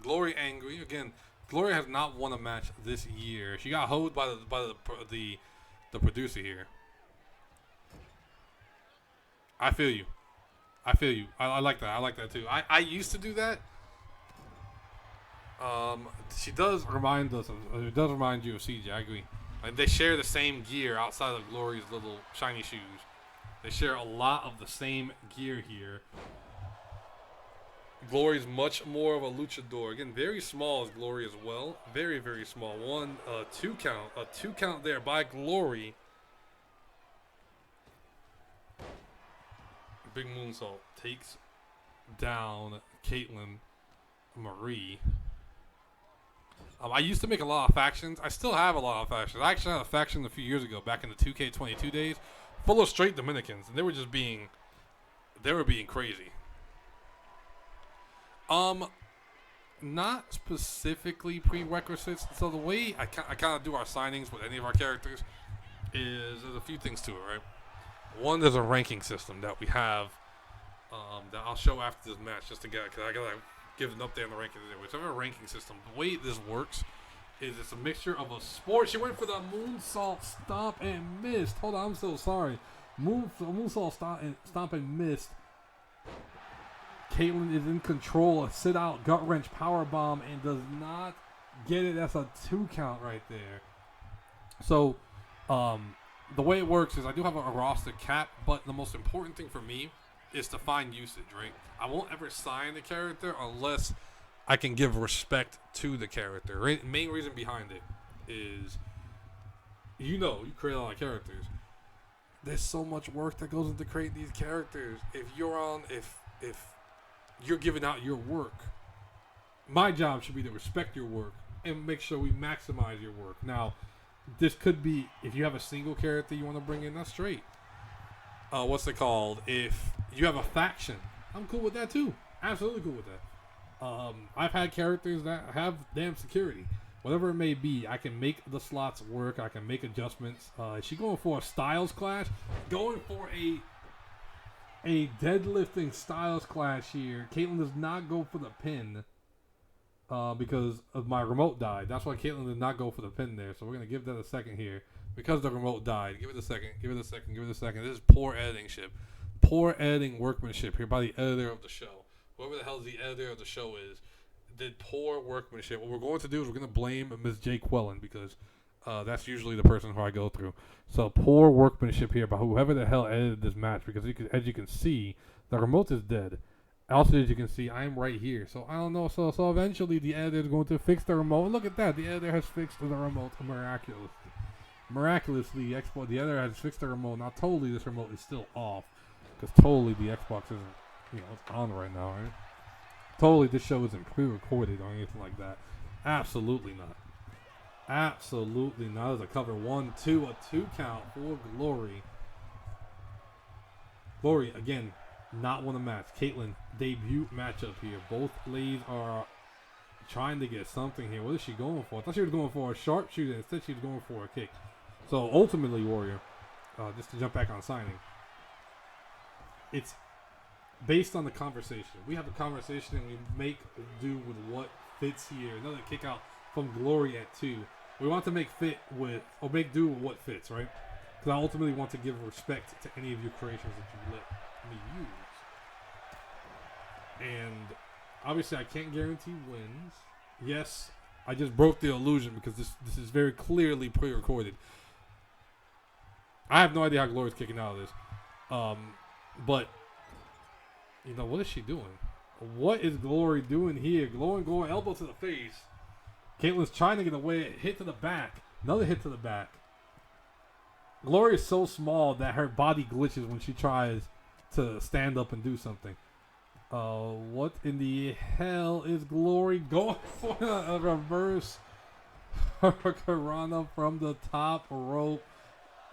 Glory angry. Again, Glory has not won a match this year. She got hoed by the producer here. I feel you. I like that. I like that too. I used to do that. She does remind us of. It does remind you of CJ. I agree. Like they share the same gear outside of Glory's little shiny shoes. They share a lot of the same gear here. Glory's much more of a luchador. Again, very small as Glory as well. Very, very small. 2 count. A 2 count there by Glory. Big moonsault takes down Caitlyn Marie. I used to make a lot of factions. I still have a lot of factions. I actually had a faction a few years ago, back in the 2K22 days, full of straight Dominicans, and they were being crazy. Not specifically prerequisites. So the way I kind of do our signings with any of our characters is there's a few things to it, right? One, there's a ranking system that we have that I'll show after this match just to get, because I gotta give an update on the rankings anyway. So I have a ranking system. The way this works is it's a mixture of a sport. She went for the moonsault stomp and missed. Hold on, I'm so sorry. Moonsault stomp and missed. Caitlyn is in control. A sit out gut wrench power bomb and does not get it. That's a 2 count right there. So, the way it works is I do have a roster cap, but the most important thing for me is to find usage, right? I won't ever sign the character unless I can give respect to the character. Right? Main reason behind it is, you create a lot of characters. There's so much work that goes into creating these characters. If you're giving out your work, my job should be to respect your work and make sure we maximize your work. Now, this could be, if you have a single character you want to bring in, that's straight. What's it called? If you have a faction, I'm cool with that too. Absolutely cool with that. I've had characters that have damn security. Whatever it may be, I can make the slots work. I can make adjustments. Is she going for a Styles clash? Going for a deadlifting Styles clash here. Caitlyn does not go for the pin. Because of my remote died. That's why Caitlyn did not go for the pin there. So we're going to give that a second here. Because the remote died. Give it a second. This is poor editing ship. Poor editing workmanship here by the editor of the show. Whoever the hell the editor of the show is, did poor workmanship. What we're going to do is we're going to blame Ms. J. Quellen because that's usually the person who I go through. So poor workmanship here by whoever the hell edited this match. Because as you can see, the remote is dead. Also, as you can see, I'm right here. So, I don't know. So eventually, the editor is going to fix the remote. And look at that. The editor has fixed the remote miraculously. The editor has fixed the remote. Now, totally, this remote is still off. Because totally, the Xbox isn't, it's on right now, right? Totally, this show isn't pre-recorded or anything like that. Absolutely not. Absolutely not. There's a cover 1, 2, a 2 count for Glory. Glory, again, not won a match. Caitlyn, debut matchup here. Both ladies are trying to get something here. What is she going for? I thought she was going for a sharpshooter. Instead, she's going for a kick. So, ultimately, Warrior, just to jump back on signing, it's based on the conversation. We have a conversation and we make do with what fits here. Another kick out from Glory at 2. We want to make fit with, or make do with what fits, right? Because I ultimately want to give respect to any of your creations that you let me use. And obviously I can't guarantee wins. Yes, I just broke the illusion because this is very clearly pre-recorded. I have no idea how Glory's kicking out of this. But, you know, what is she doing? What is Glory doing here? Glory going elbow to the face. Caitlin's trying to get away. Hit to the back. Another hit to the back. Glory is so small that her body glitches when she tries to stand up and do something. What in the hell is Glory going for? A reverse Hurricanrana from the top rope.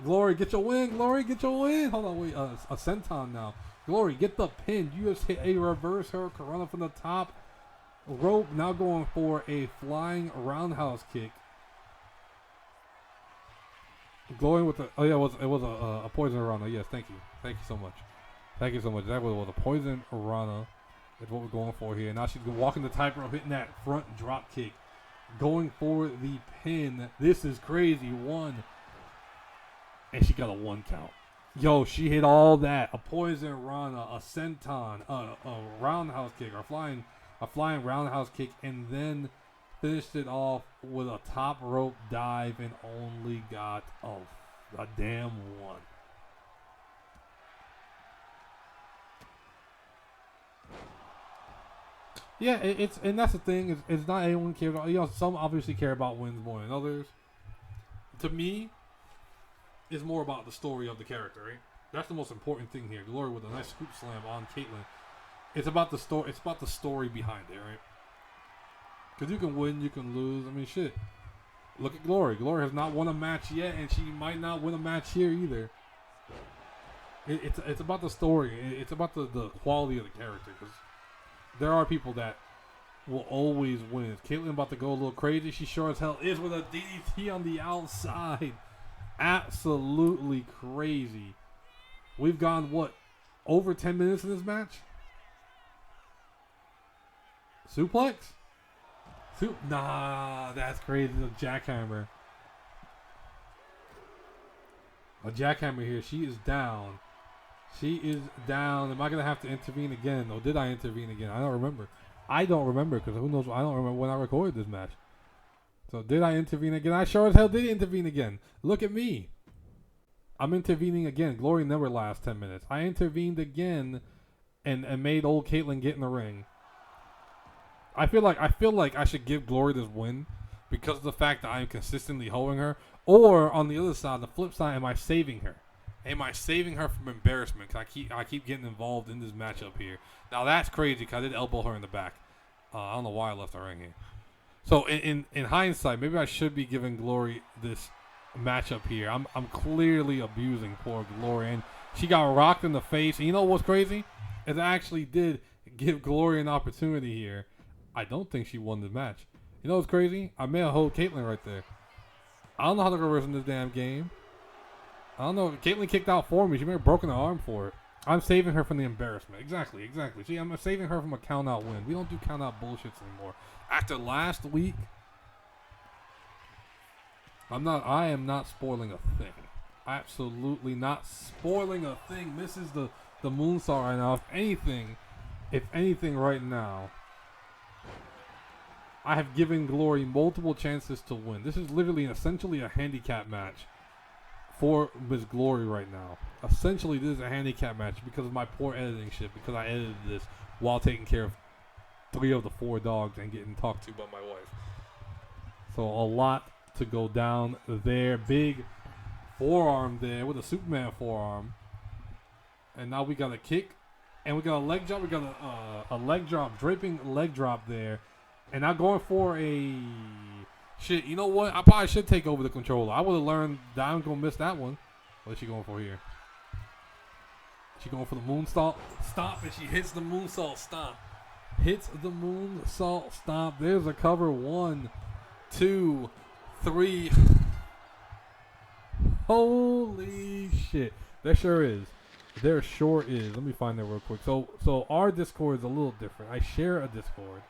Glory, get your win. Glory, get your win. Hold on, wait. A senton now. Glory, get the pin. You just hit a reverse Hurricanrana from the top rope. Now going for a flying roundhouse kick. Glory with the, oh yeah, it was a poison Rana. Yes, thank you so much. Thank you so much. That was a poison Rana. That's what we're going for here. Now she's walking the tightrope, hitting that front drop kick, going for the pin. This is crazy. One, and she got a 1 count. Yo, she hit all that. A poison Rana, a senton, a roundhouse kick, a flying roundhouse kick, and then finished it off with a top rope dive and only got a damn 1. Yeah, and that's the thing. It's not anyone cares about. You know, some obviously care about wins more than others. To me, it's more about the story of the character, right? That's the most important thing here. Glory with a nice scoop slam on Caitlyn. It's about the story. It's about the story behind it, right? Because you can win, you can lose. I mean, shit. Look at Glory. Glory has not won a match yet, and she might not win a match here either. It's about the story. It's about the quality of the character. Because there are people that will always win. Is Caitlyn about to go a little crazy? She sure as hell is with a DDT on the outside. Absolutely crazy. We've gone, what, over 10 minutes in this match? Suplex? Nah, that's crazy. A jackhammer. A jackhammer here. She is down. She is down. Am I going to have to intervene again? Or did I intervene again? I don't remember. Because who knows? I don't remember when I recorded this match. So did I intervene again? I sure as hell did intervene again. Look at me. I'm intervening again. Glory never lasts 10 minutes. I intervened again and made old Caitlyn get in the ring. I feel like I should give Glory this win because of the fact that I'm consistently holding her. Or on the other side, the flip side, am I saving her? Am I saving her from embarrassment? Because I keep getting involved in this matchup here. Now that's crazy because I did elbow her in the back. I don't know why I left the ring here. So in hindsight, maybe I should be giving Glory this matchup here. I'm clearly abusing poor Glory, and she got rocked in the face. And you know what's crazy? Is I actually did give Glory an opportunity here. I don't think she won the match. You know what's crazy? I may have hold Caitlyn right there. I don't know how to reverse in this damn game. I don't know. Caitlyn kicked out for me. She may have broken her arm for it. I'm saving her from the embarrassment. Exactly. See, I'm saving her from a count-out win. We don't do count-out bullshits anymore. After last week, I am not spoiling a thing. Absolutely not spoiling a thing. This is the moonsault right now. If anything right now, I have given Glory multiple chances to win. This is literally essentially a handicap match for Miss Glory right now. Essentially, this is a handicap match because of my poor editing shit, because I edited this while taking care of 3 of the 4 dogs and getting talked to by my wife. So a lot to go down there. Big forearm there with a Superman forearm. And now we got a kick. And we got a leg drop. We got a leg drop, draping leg drop there. And now going for a... Shit, you know what? I probably should take over the controller. I would have learned that I'm going to miss that one. What is she going for here? She going for the moonsault stomp, and she hits the moonsault stomp. Hits the moonsault stomp. There's a cover. 1, 2, 3. Holy shit. There sure is. There sure is. Let me find that real quick. So our Discord is a little different. I share a Discord.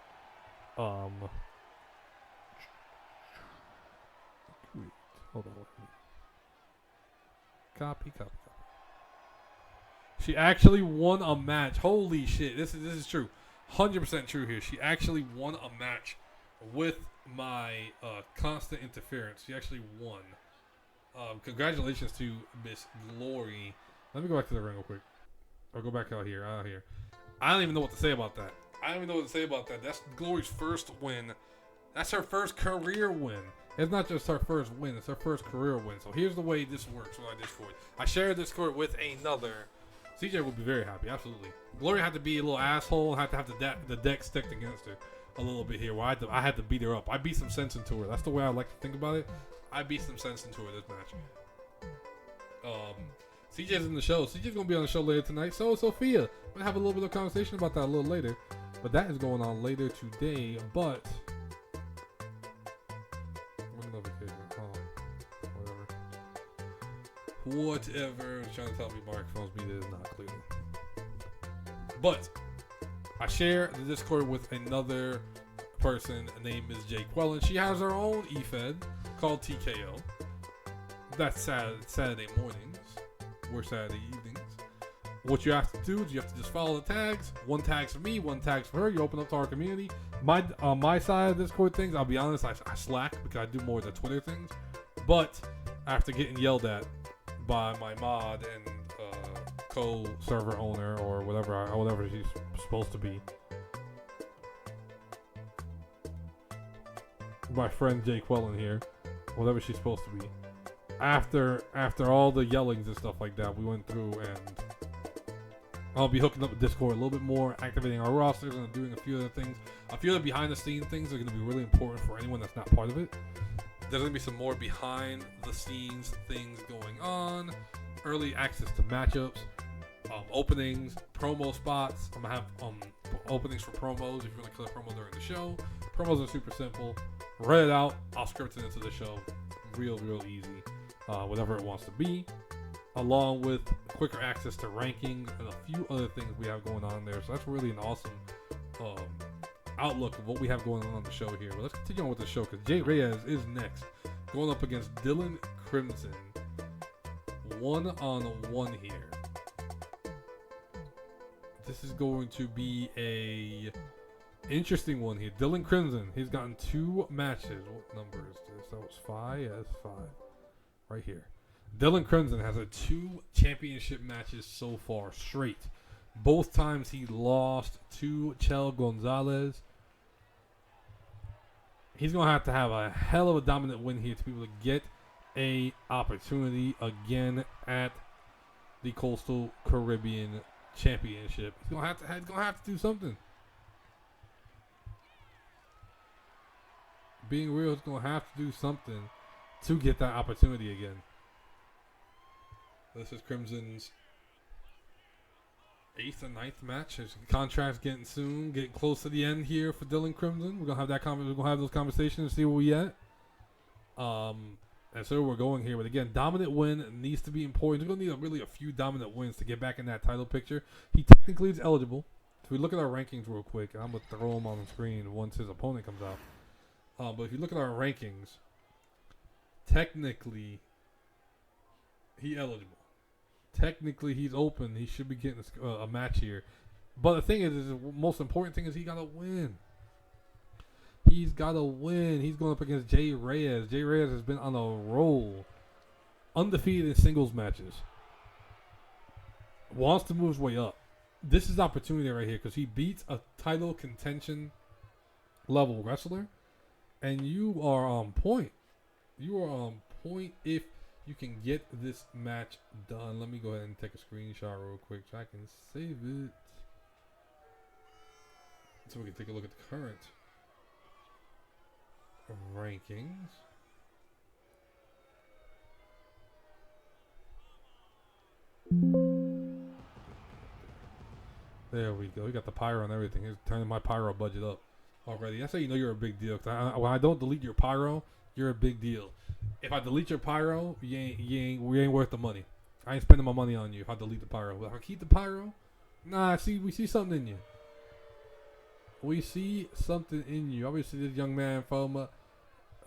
Hold on. Copy. She actually won a match. Holy shit! This is true. 100% true here. She actually won a match with my constant interference. She actually won. Congratulations to Miss Glory. Let me go back to the ring real quick. Or go back out here. I don't even know what to say about that. That's Glory's first win. That's her first career win. It's not just her first win. It's her first career win. So here's the way this works with my Discord. I share Discord with another. CJ would be very happy. Absolutely. Glory had to be a little asshole. Had to have the deck stacked against her a little bit here. Where I had to beat her up. I beat some sense into her. That's the way I like to think about it. I beat some sense into her this match. CJ's in the show. CJ's gonna be on the show later tonight. So is Sophia. We're gonna have a little bit of conversation about that a little later. But that is going on later today. But whatever. I was trying to tell me microphone's muted is not clear. But I share the Discord with another person named Ms. Jay Quellen. She has her own eFed called TKO. That's Saturday mornings. We're Saturday evenings. What you have to do is you have to just follow the tags. One tag's for me, one tag's for her. You open up to our community. On my side of Discord things, I'll be honest, I slack because I do more of the Twitter things. But after getting yelled at by my mod and co-server owner or whatever she's supposed to be, my friend Jay Quellen here, whatever she's supposed to be. After all the yellings and stuff like that, we went through and I'll be hooking up with Discord a little bit more, activating our rosters and doing a few other things. A few of the behind the scenes things are going to be really important for anyone that's not part of it. There's going to be some more behind the scenes things going on. Early access to matchups, openings, promo spots. I'm going to have openings for promos if you want to kill a promo during the show. Promos are super simple. Read it out. I'll script it into the show. Real easy. Whatever it wants to be. Along with quicker access to rankings and a few other things we have going on there. So that's really an awesome outlook of what we have going on the show here. But let's continue on with the show because Jay Reyes is next, going up against Dylan Crimson. 1-on-1 here. This is going to be a interesting one here. Dylan Crimson, he's gotten 2 matches. What number is this? That was 5. Yeah, that's 5. Right here. Dylan Crimson has 2 championship matches so far straight. Both times he lost to Chel Gonzalez. He's going to have a hell of a dominant win here to be able to get a opportunity again at the Coastal Caribbean Championship. He's going to have to do something. Being real, he's going to have to do something to get that opportunity again. This is Crimson's 8th and 9th match. His contract's getting close to the end here for Dylan Crimson. We're gonna have we're gonna have those conversations and see where we at. And so we're going here, but again, dominant win needs to be important. He's gonna need a few dominant wins to get back in that title picture. He technically is eligible. If we look at our rankings real quick, I'm gonna throw him on the screen once his opponent comes out. But if you look at our rankings, technically, he eligible. Technically, he's open. He should be getting a match here. But the thing is the most important thing is he got to win. He's got to win. He's going up against Jay Reyes. Jay Reyes has been on a roll. Undefeated in singles matches. Wants to move his way up. This is opportunity right here because he beats a title contention level wrestler. And you are on point. You are on point if you can get this match done. Let me go ahead and take a screenshot real quick so I can save it. So we can take a look at the current rankings. There we go. We got the pyro and everything. He's turning my pyro budget up already. That's how you know you're a big deal. When I don't delete your pyro, you're a big deal. If I delete your pyro, we ain't worth the money. I ain't spending my money on you if I delete the pyro. But if I keep the pyro, we see something in you. We see something in you. Obviously, this young man from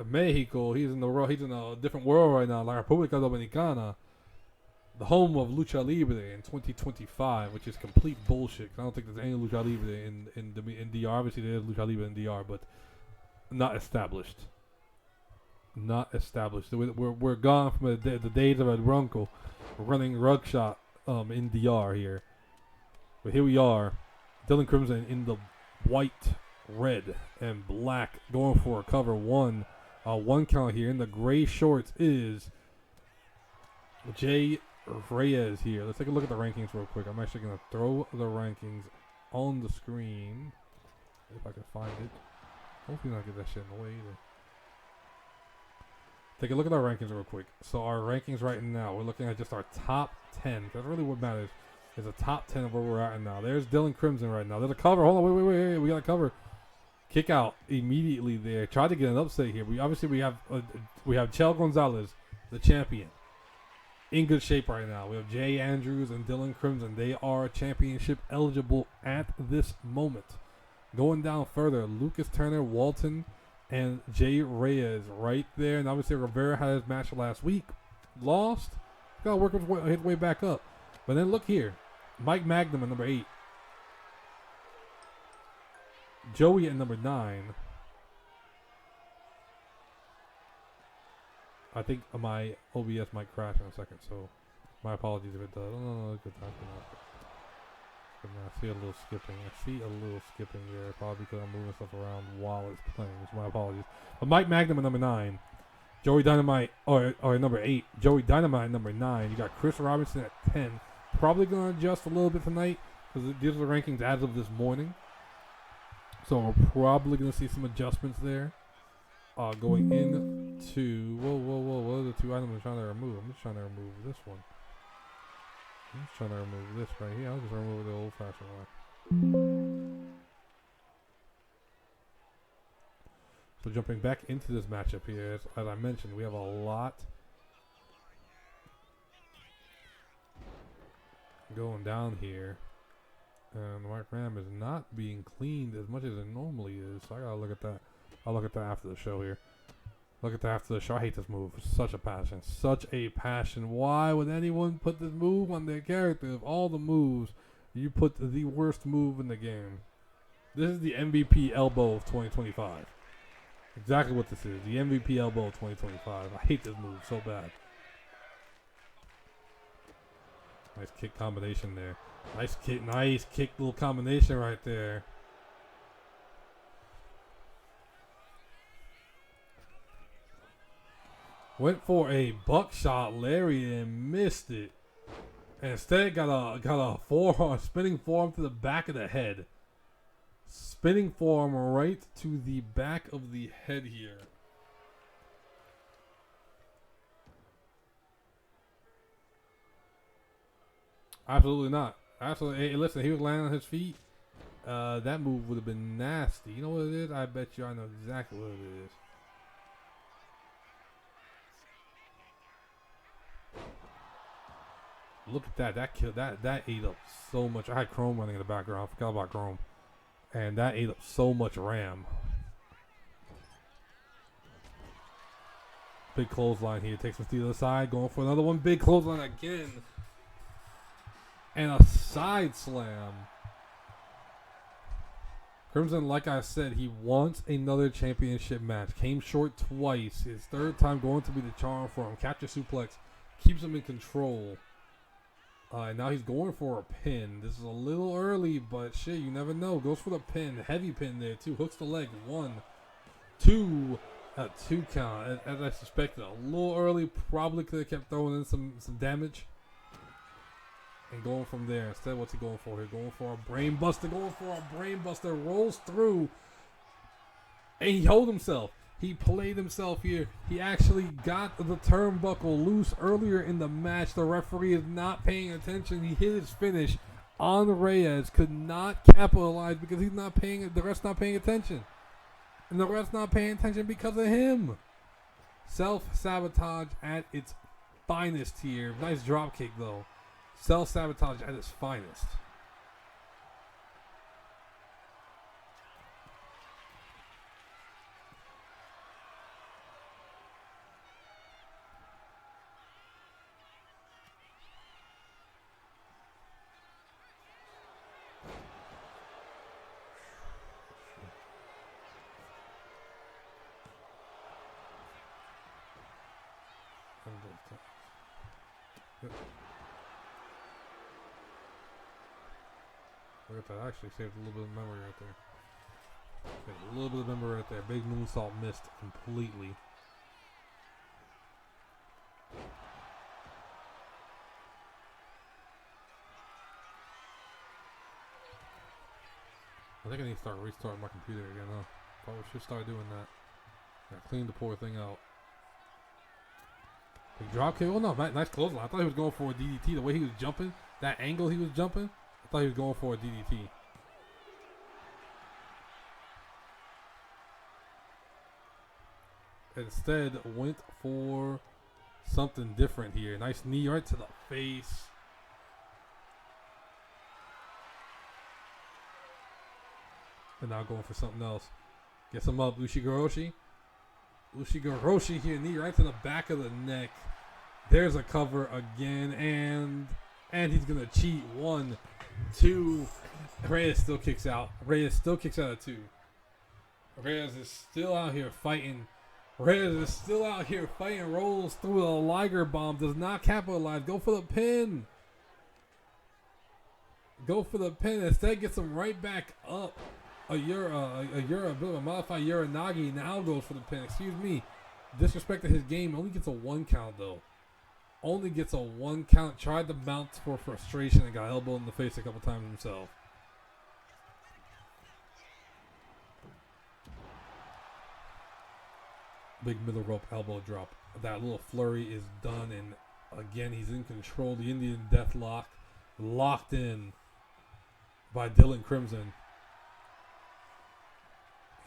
Mexico. He's in the world. He's in a different world right now. La República Dominicana, the home of Lucha Libre in 2025, which is complete bullshit. I don't think there's any Lucha Libre in DR. Obviously, there is Lucha Libre in DR, but not established. Not established. We're gone from the days of El Bronco running Rugshot in DR here. But here we are, Dylan Crimson in the white, red, and black, going for a cover one. One count here. In the gray shorts is Jay Reyes here. Let's take a look at the rankings real quick. I'm actually going to throw the rankings on the screen if I can find it. Hopefully not get that shit in the way either. Take a look at our rankings real quick. So our rankings right now, we're looking at just our top 10. That's really what matters. Is a top 10 of where we're at now. There's Dylan Crimson right now. There's a cover. Hold on, wait. We got a cover. Kick out immediately there. Tried to get an upset here. We have Chel Gonzalez, the champion, in good shape right now. We have Jay Andrews and Dylan Crimson. They are championship eligible at this moment. Going down further, Lucas Turner, Walton, and Jay Reyes right there. And obviously Rivera had his match last week. Lost. Got to work his way back up. But then look here. Mike Magnum at number 8. Joey at number 9. I think my OBS might crash in a second, so my apologies if it does. No, good time. I see a little skipping there, probably because I'm moving stuff around while it's playing. So my apologies. But Mike Magnum at number 9. Joey Dynamite, or number 8. Joey Dynamite at number 9. You got Chris Robinson at 10. Probably going to adjust a little bit tonight because these are the rankings as of this morning. So we're probably going to see some adjustments there. Going into... Whoa. What are the two items I'm trying to remove? I'm just trying to remove this one. I'm just trying to remove this right here. I'll just remove the old-fashioned one. So jumping back into this matchup here, as I mentioned, we have a lot going down here, and the White Ram is not being cleaned as much as it normally is, so I gotta look at that. I'll look at that after the show here. Look at that after the show. I hate this move. Such a passion. Why would anyone put this move on their character? Of all the moves, you put the worst move in the game. This is the MVP elbow of 2025. Exactly what this is. The MVP elbow of 2025. I hate this move so bad. Nice kick combination there. Nice kick little combination right there. Went for a buckshot lariat and missed it. And instead got a forearm, spinning forearm to the back of the head. Spinning forearm right to the back of the head here. Absolutely not. Absolutely. Hey, listen, he was landing on his feet. That move would have been nasty. You know what it is? I bet you I know exactly what it is. Look at that. That killed that ate up so much. I had Chrome running in the background. I forgot about Chrome. And that ate up so much RAM. Big clothesline here. Takes him to the other side. Going for another one. Big clothesline again. And a side slam. Crimson, like I said, he wants another championship match. Came short twice. His third time going to be the charm for him. Capture suplex. Keeps him in control. And now he's going for a pin. This is a little early, but shit, you never know. Goes for the pin. Heavy pin there, too. Hooks the leg. 1, 2. 2 count. As I suspected, a little early. Probably could have kept throwing in some damage. And going from there. Instead, what's he going for here? Going for a brain buster. Rolls through. And he held himself. He played himself here. He actually got the turnbuckle loose earlier in the match. The referee is not paying attention. He hit his finish on Reyes. Could not capitalize because he's not paying. The ref's not paying attention. And the ref's not paying attention because of him. Self-sabotage at its finest here. Nice drop kick though. Self-sabotage at its finest. Look at that. I actually saved a little bit of memory right there. Saved a little bit of memory right there. Big moonsault missed completely. I think I need to start restarting my computer again, huh? Probably should start doing that. Yeah, clean the poor thing out. Big drop kick. Oh no, nice clothesline. I thought he was going for a DDT. The way he was jumping, that angle he was jumping, I thought he was going for a DDT. Instead, went for something different here. Nice knee right to the face. And now going for something else. Gets him up, Ushigoroshi. Ushigoroshi here, knee right to the back of the neck. There's a cover again, and he's gonna cheat. 1, 2. Reyes still kicks out. Reyes still kicks out of 2. Reyes is still out here fighting. Rolls through a Liger bomb. Does not capitalize. Go for the pin. Instead, gets him right back up. A bit of a modified Uranagi now goes for the pin. Excuse me. Disrespected his game. Only gets a 1 count though. Only gets a 1 count. Tried to mount for frustration and got elbowed in the face a couple times himself. Big middle rope elbow drop. That little flurry is done, and again he's in control. The Indian Deathlock locked in by Dylan Crimson.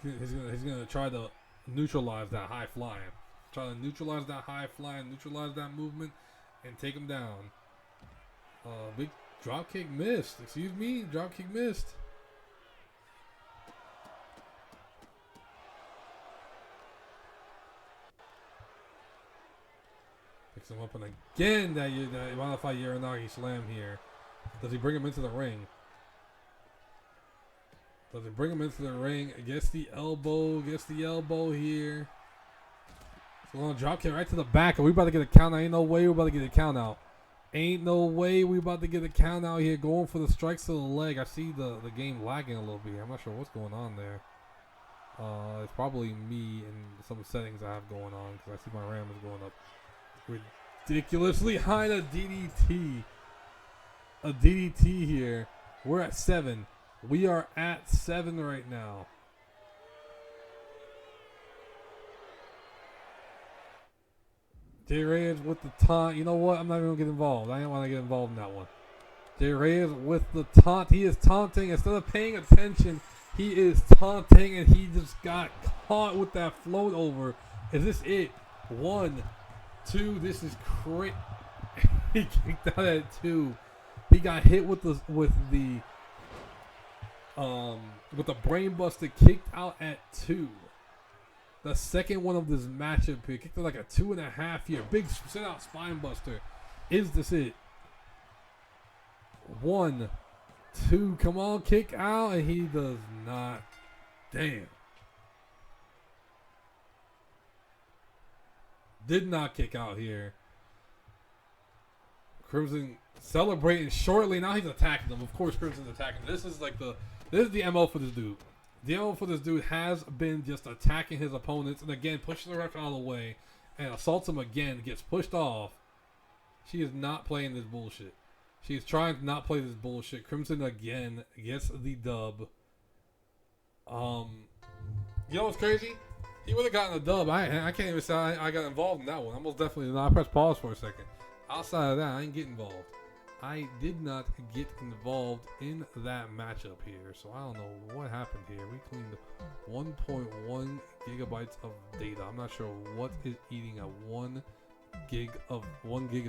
He's gonna try to neutralize that high flying. Neutralize that movement, and take him down. Big drop kick missed. Excuse me, drop kick missed. Picks him up, and again that modified Uranagi slam here. Does he bring him into the ring? Gets the elbow here. So on drop kick right to the back. Are we about to get a count out? Ain't no way we're about to get a count out. Here. Going for the strikes to the leg. I see the game lagging a little bit. I'm not sure what's going on there. It's probably me and some settings I have going on because I see my RAM is going up ridiculously high. A DDT here. We're at 7. We are at 7 right now. Jay Reyes with the taunt. You know what? I'm not even going to get involved. I didn't want to get involved in that one. Jay Reyes with the taunt. He is taunting. Instead of paying attention, he is taunting, and he just got caught with that float over. Is this it? 1, 2. This is crazy. He kicked out at 2. He got hit with the brainbuster, kicked out at 2. The second one of this matchup here. Kicked out like a 2.5 here. Big sit out spine buster. Is this it? 1, 2. Come on, kick out. And he does not. Damn. Did not kick out here. Crimson celebrating shortly. Now he's attacking them. Of course, Crimson's attacking. This is the MO for this dude. The MO for this dude has been just attacking his opponents, and again pushes the ref out of the way and assaults him again. Gets pushed off. She is not playing this bullshit. She is trying to not play this bullshit. Crimson again gets the dub. You know what's crazy? He would have gotten a dub. I can't even say I got involved in that one. I most definitely not. I pressed pause for a second. Outside of that, I didn't get involved. I did not get involved in that matchup here, so I don't know what happened here. We cleaned 1.1 gigabytes of data. I'm not sure what is eating a 1 gig of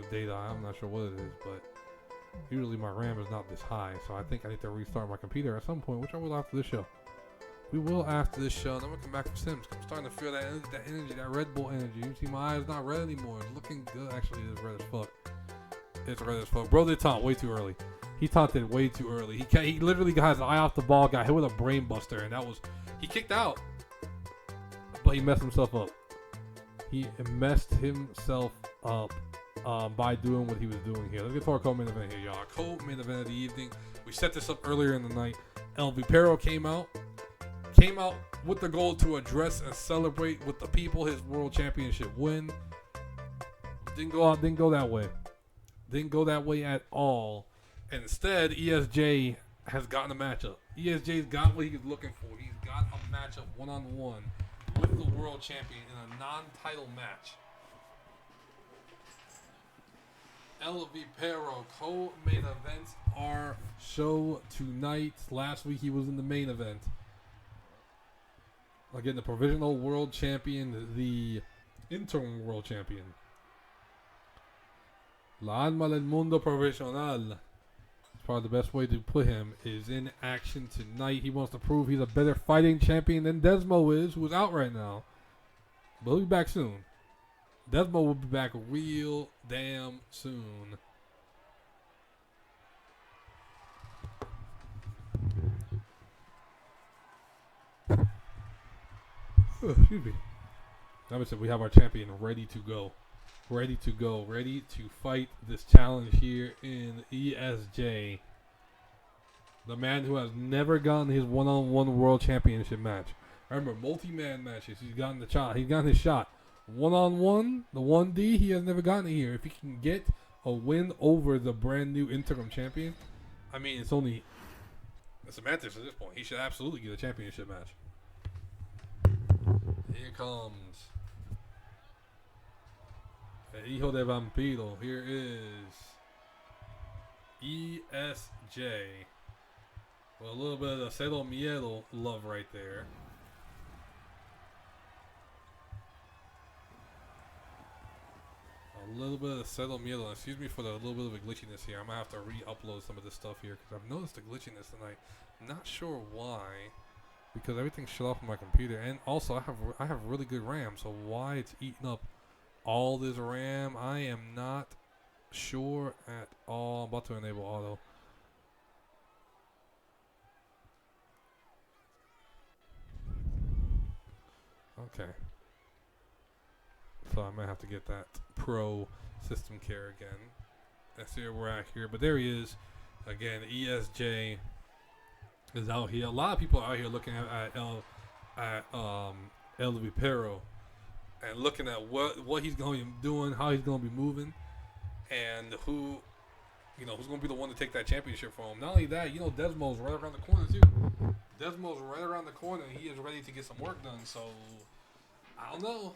data. I'm not sure what it is, but usually my RAM is not this high, so I think I need to restart my computer at some point, which I will after this show. We will after this show, and I'm gonna come back from Sims. I'm starting to feel that energy, that Red Bull energy. You see my eyes not red anymore. It's looking good. Actually, it's red as fuck. It's red as fuck. Bro did taunt way too early. He taunted way too early. He literally got his eye off the ball, got hit with a brain buster, and he kicked out. But he messed himself up. He messed himself up by doing what he was doing here. Let's get to our co-main event here, y'all. Our co-main event of the evening. We set this up earlier in the night. El Vipero came out with the goal to address and celebrate with the people his world championship win. Didn't go that way. Didn't go that way at all. Instead, ESJ has gotten a matchup. ESJ's got what he's looking for. He's got a matchup one-on-one with the world champion in a non-title match. El Vipero co-main events our show tonight. Last week he was in the main event. Again, the provisional world champion, the interim world champion. La Alma del Mundo Provisional. Probably the best way to put him is in action tonight. He wants to prove he's a better fighting champion than Desmo is, who's out right now. But he'll be back soon. Desmo will be back real damn soon. Excuse me. Like I said, we have our champion ready to go. Ready to go. Ready to fight this challenge here in ESJ. The man who has never gotten his one-on-one world championship match. Remember, multi-man matches. He's gotten the shot. He's gotten his shot. One-on-one, the 1D, he has never gotten it here. If he can get a win over the brand new interim champion, I mean, it's semantics at this point. He should absolutely get a championship match. Here comes El Hijo de Vampiro. Here is ESJ. Well, a little bit of the Cero Miedo love right there. A little bit of the Cero Miedo. Excuse me for the little bit of a glitchiness here. I'm going to have to re-upload some of this stuff here because I've noticed the glitchiness tonight. Not sure why. Because everything's shut off on my computer. And also, I have really good RAM. So why it's eating up all this RAM, I am not sure at all. I'm about to enable auto. Okay. So I might have to get that pro system care again. Let's see where we're at here. But there he is. Again, ESJ is out here. A lot of people are out here looking at El Vipero and looking at what he's going to be doing, how he's going to be moving, and who's going to be the one to take that championship from him. Not only that, Desmo's right around the corner too. Desmo's right around the corner, and he is ready to get some work done. So I don't know.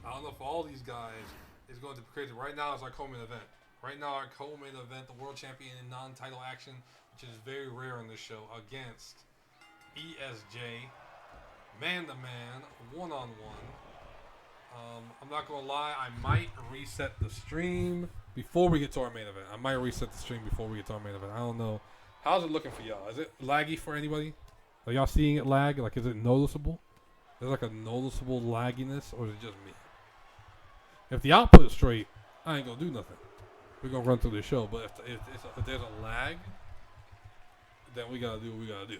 I don't know if all these guys is going to be crazy. Right now is our co-main event. Right now our co-main event, the world champion in non-title action, which is very rare on this show, against ESJ, man-to-man, one-on-one. I'm not going to lie, I might reset the stream before we get to our main event. I don't know. How's it looking for y'all? Is it laggy for anybody? Are y'all seeing it lag? Like, is it noticeable? There's like a noticeable lagginess, or is it just me? If the output is straight, I ain't going to do nothing. We're going to run through the show. But if there's a lag, then we got to do what we got to do.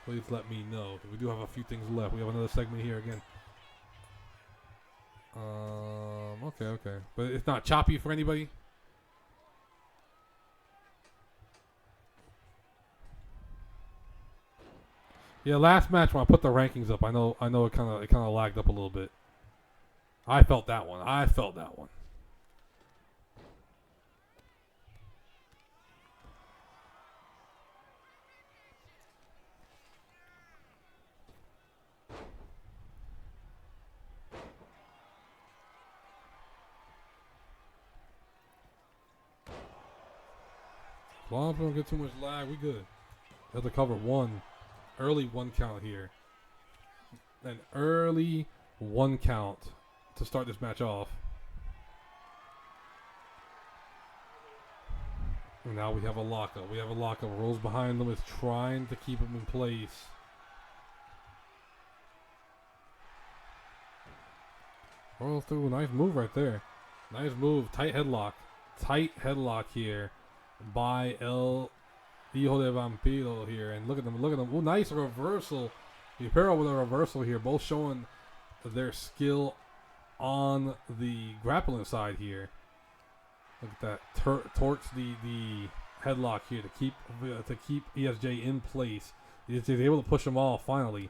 Please let me know. We do have a few things left. We have another segment here again. Okay. But it's not choppy for anybody? Yeah, last match when I put the rankings up, I know it kind of lagged up a little bit. I felt that one. As long as we don't get too much lag, we good. We have to cover one. Early one count here. An early one count to start this match off. And now we have a lockup. Rolls behind them, is trying to keep him in place. Rolls through. Nice move right there. Nice move. Tight headlock here by El Hijo de Vampiro here. And look at them. Oh, nice reversal. Vipero with a reversal here. Both showing their skill on the grappling side here. Look at that. Torques the headlock here to keep ESJ in place. He's able to push them all finally.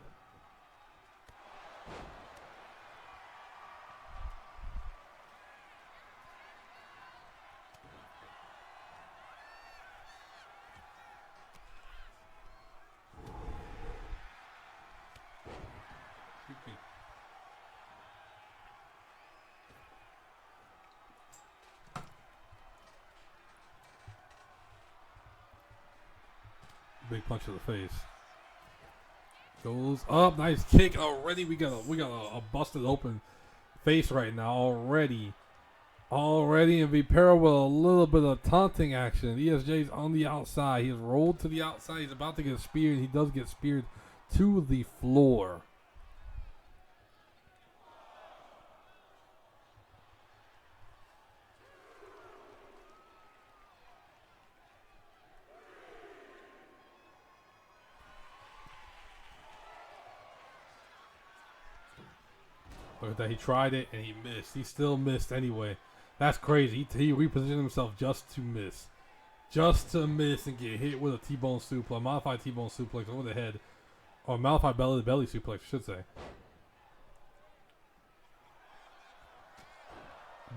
Big punch to the face. Goes up, nice kick. Already we got a busted open face right now. Already, and Vipera with a little bit of taunting action. ESJ's on the outside. He's rolled to the outside. He's about to get speared. He does get speared to the floor. Look at that. He tried it and he missed. He still missed anyway. That's crazy. He repositioned himself just to miss. Just to miss and get hit with a T-bone suplex. Modified T-bone suplex over the head. Or modified belly suplex, I should say.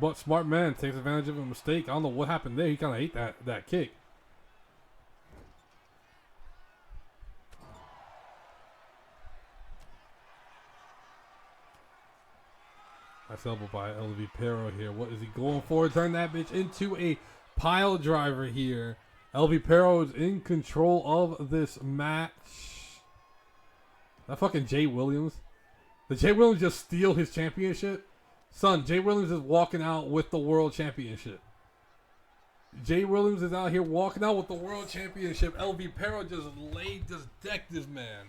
But Smart Man takes advantage of a mistake. I don't know what happened there. He kind of ate that kick. Nice elbow by El Vipero here. What is he going for? Turn that bitch into a pile driver here. El Vipero is in control of this match. That fucking Jay Williams. Did Jay Williams just steal his championship? Son, Jay Williams is walking out with the world championship. Jay Williams is out here walking out with the world championship. El Vipero just decked this man.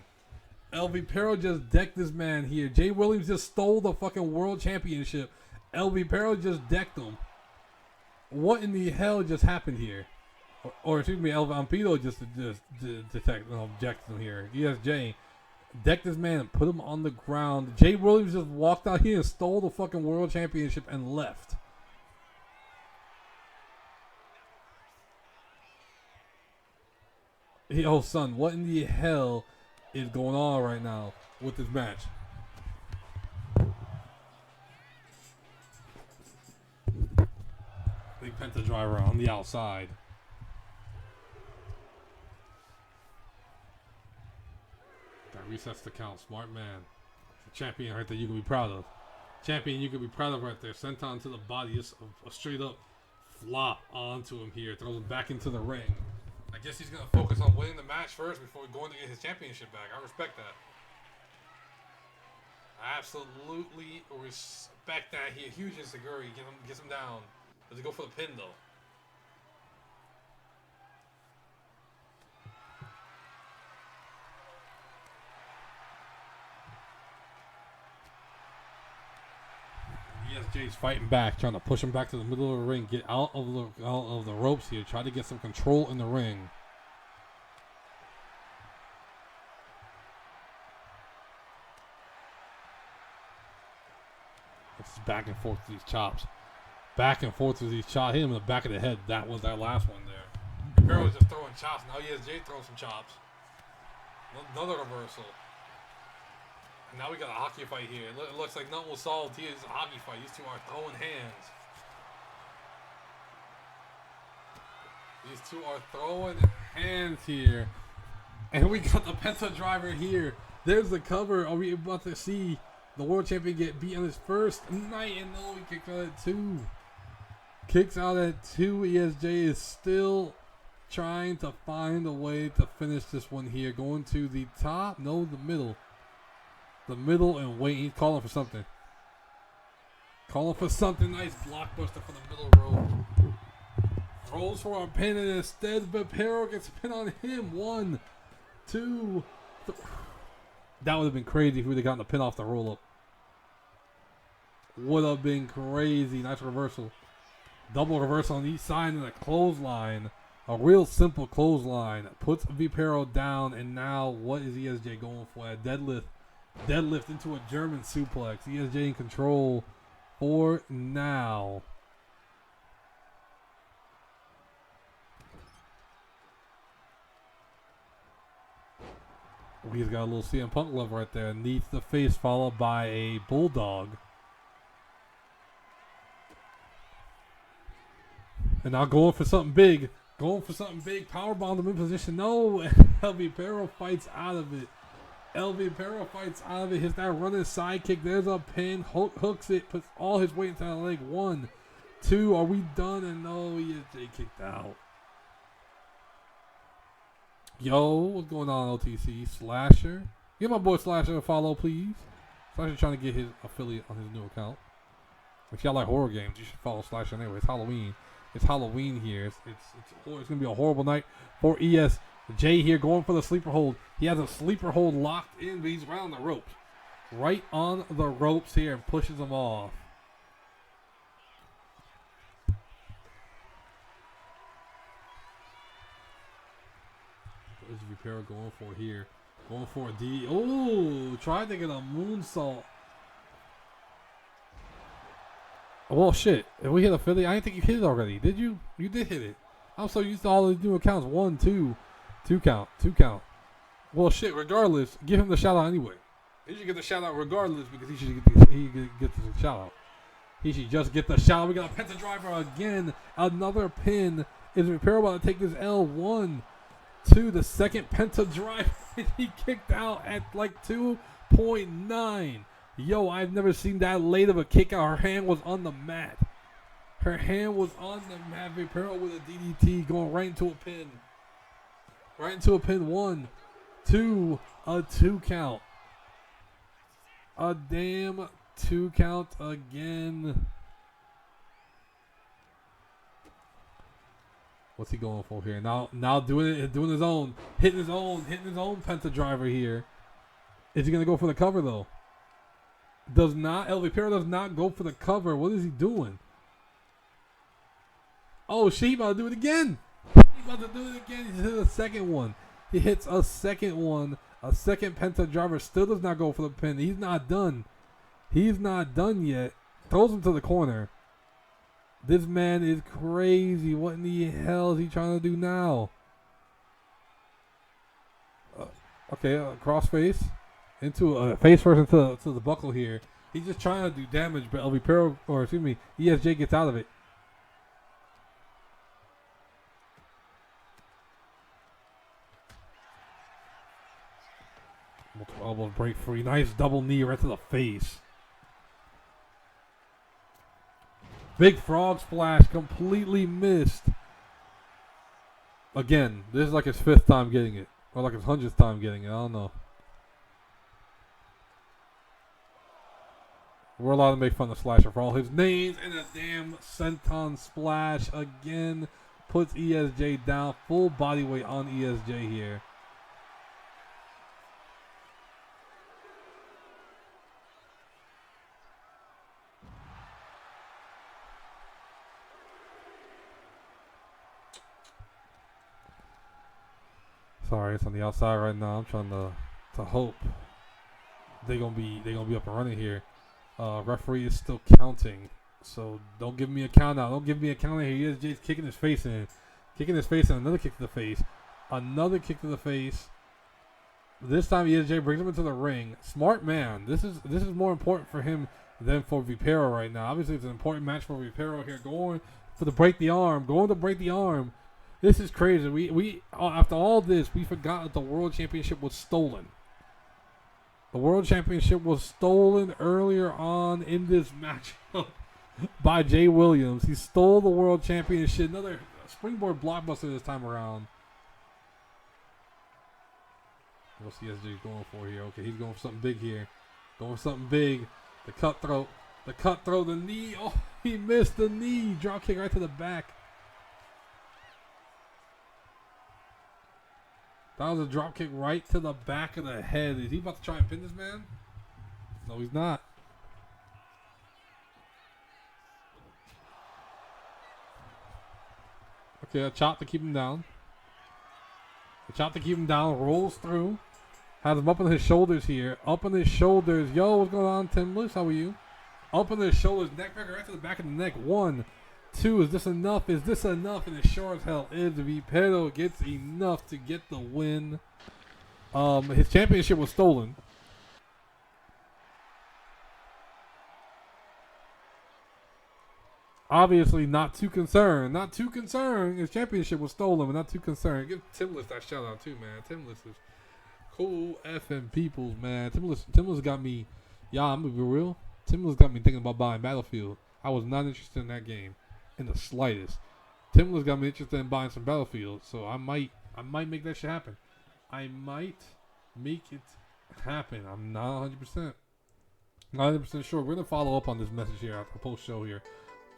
El Vipero just decked this man here. Jay Williams just stole the fucking world championship. El Vipero just decked him. What in the hell just happened here? Or excuse me, El Vampiro just objected him here. ESJ decked this man and put him on the ground. Jay Williams just walked out here and stole the fucking world championship and left. Oh, son, what in the hell is going on right now with this match? Big Penta driver on the outside. That resets the count. Smart man. Champion right there you can be proud of. Champion you can be proud of right there. Senton to the body. Just a straight up flop onto him here. Throws him back into the ring. I guess he's going to focus on winning the match first before going to get his championship back. I respect that. I absolutely respect that. He huge Inseguri. Gets him down. Does he go for the pin, though? ESJ's fighting back, trying to push him back to the middle of the ring, get out of the ropes here, try to get some control in the ring. It's back and forth with these chops. Back and forth with these chops. Hit him in the back of the head. That was that last one there. Girl was just throwing chops. Now ESJ throwing some chops. Another reversal. And now we got a hockey fight here. It looks like nothing was solved here. It's a hockey fight. These two are throwing hands. These two are throwing hands here. And we got the Penta driver here. There's the cover. Are we about to see the world champion get beat on his first night? And no, he kicks out at 2. Kicks out at 2. ESJ is still trying to find a way to finish this one here. Going to the top. No, the middle. The middle and wait. He's calling for something. Calling for something. Nice blockbuster from the middle row. Throws for a pin and instead Vipero gets a pin on him. 1, 2, 3. That would have been crazy if we would have gotten the pin off the roll up. Would have been crazy. Nice reversal. Double reversal on each side and a clothesline. A real simple clothesline. Puts Vipero down and now what is ESJ going for? A deadlift Deadlift into a German suplex. ESJ in control for now. He's got a little CM Punk love right there. Needs the face, followed by a bulldog. And now going for something big. Going for something big. Powerbomb him in position. No. El Vipero fights out of it. El Vipero fights out of it. Hits that running side kick. There's a pin. Hooks it. Puts all his weight into that leg. 1, 2. Are we done? And no, ESJ kicked out. Yo, what's going on, OTC? Slasher. Give my boy Slasher a follow, please. Slasher trying to get his affiliate on his new account. If y'all like horror games, you should follow Slasher anyway. It's Halloween. It's Halloween here. It's going to be a horrible night for ESJ here, going for the sleeper hold. He has a sleeper hold locked in, but he's right on the ropes. Right on the ropes here and pushes him off. What is Vipero going for here? Going for a D. Oh, tried to get a moonsault. Well, shit. If we hit a Philly, I didn't think you hit it already. Did you? You did hit it. I'm so used to all the new accounts. 1, 2. 2 count. 2 count. Well, shit. Regardless, give him the shout out anyway. He should get the shout out regardless because he should get the shout out. He should just get the shout out. We got a Penta Driver again. Another pin. Is Vipero about to take this L? 1, 2. The second Penta Driver. He kicked out at like 2.9. Yo, I've never seen that late of a kick out. Her hand was on the mat. Her hand was on the mat. Vipero with a DDT going right into a pin. Right into a pin. 1, 2. A 2 count. A damn 2 count again. What's he going for here? Now doing his own. Hitting his own Penta Driver here. Is he going to go for the cover though? El Vipero does not go for the cover. What is he doing? Oh, shit, he about to do it again. He hit a second one. He hits a second one. A second Penta Driver. Still does not go for the pin. He's not done. He's not done yet. Throws him to the corner. This man is crazy. What in the hell is he trying to do now? Okay, crossface. Into a face first into the buckle here. He's just trying to do damage, but El Vipero, or excuse me, ESJ gets out of it. Multiple elbows break free. Nice double knee right to the face. Big frog splash, completely missed. Again, this is like his 5th time getting it. Or like his 100th time getting it. I don't know. We're allowed to make fun of Slasher for all his names. And a damn senton splash again puts ESJ down. Full body weight on ESJ here. Sorry, it's on the outside right now. I'm trying to hope they're gonna be up and running here. Referee is still counting, so don't give me a count out. Don't give me a count out here. ESJ's kicking his face in. Another kick to the face. Another kick to the face. This time ESJ brings him into the ring. Smart man. This is more important for him than for Vipero right now. Obviously, it's an important match for Vipero here. Going to break the arm. This is crazy. We after all this, we forgot that the World Championship was stolen. The World Championship was stolen earlier on in this matchup by Jay Williams. He stole the World Championship. Another springboard blockbuster this time around. What's ESJ going for here? Okay, he's going for something big here. The cutthroat, the knee. Oh, he missed the knee. Drop kick right to the back. That was a drop kick right to the back of the head. Is he about to try and pin this man? No, he's not. Okay, a chop to keep him down. Rolls through. Has him up on his shoulders here. Up on his shoulders. Yo, what's going on, Tim Lewis? How are you? Up on his shoulders. Neck cracker right to the back of the neck. 1, 2. Is this enough? Is this enough? And it sure as hell is. Vipero gets enough to get the win. His championship was stolen. Obviously, not too concerned. Not too concerned. His championship was stolen, but not too concerned. Give Timless that shout out too, man. Timless is cool effing peoples, man. Timless got me. Y'all, I'm gonna be real. Timless got me thinking about buying Battlefield. I was not interested in that game in the slightest. Timless got me interested in buying some Battlefield, so I might make that shit happen. I might make it happen. I'm not 100%. Not 100% sure. We're gonna follow up on this message here after the post show here.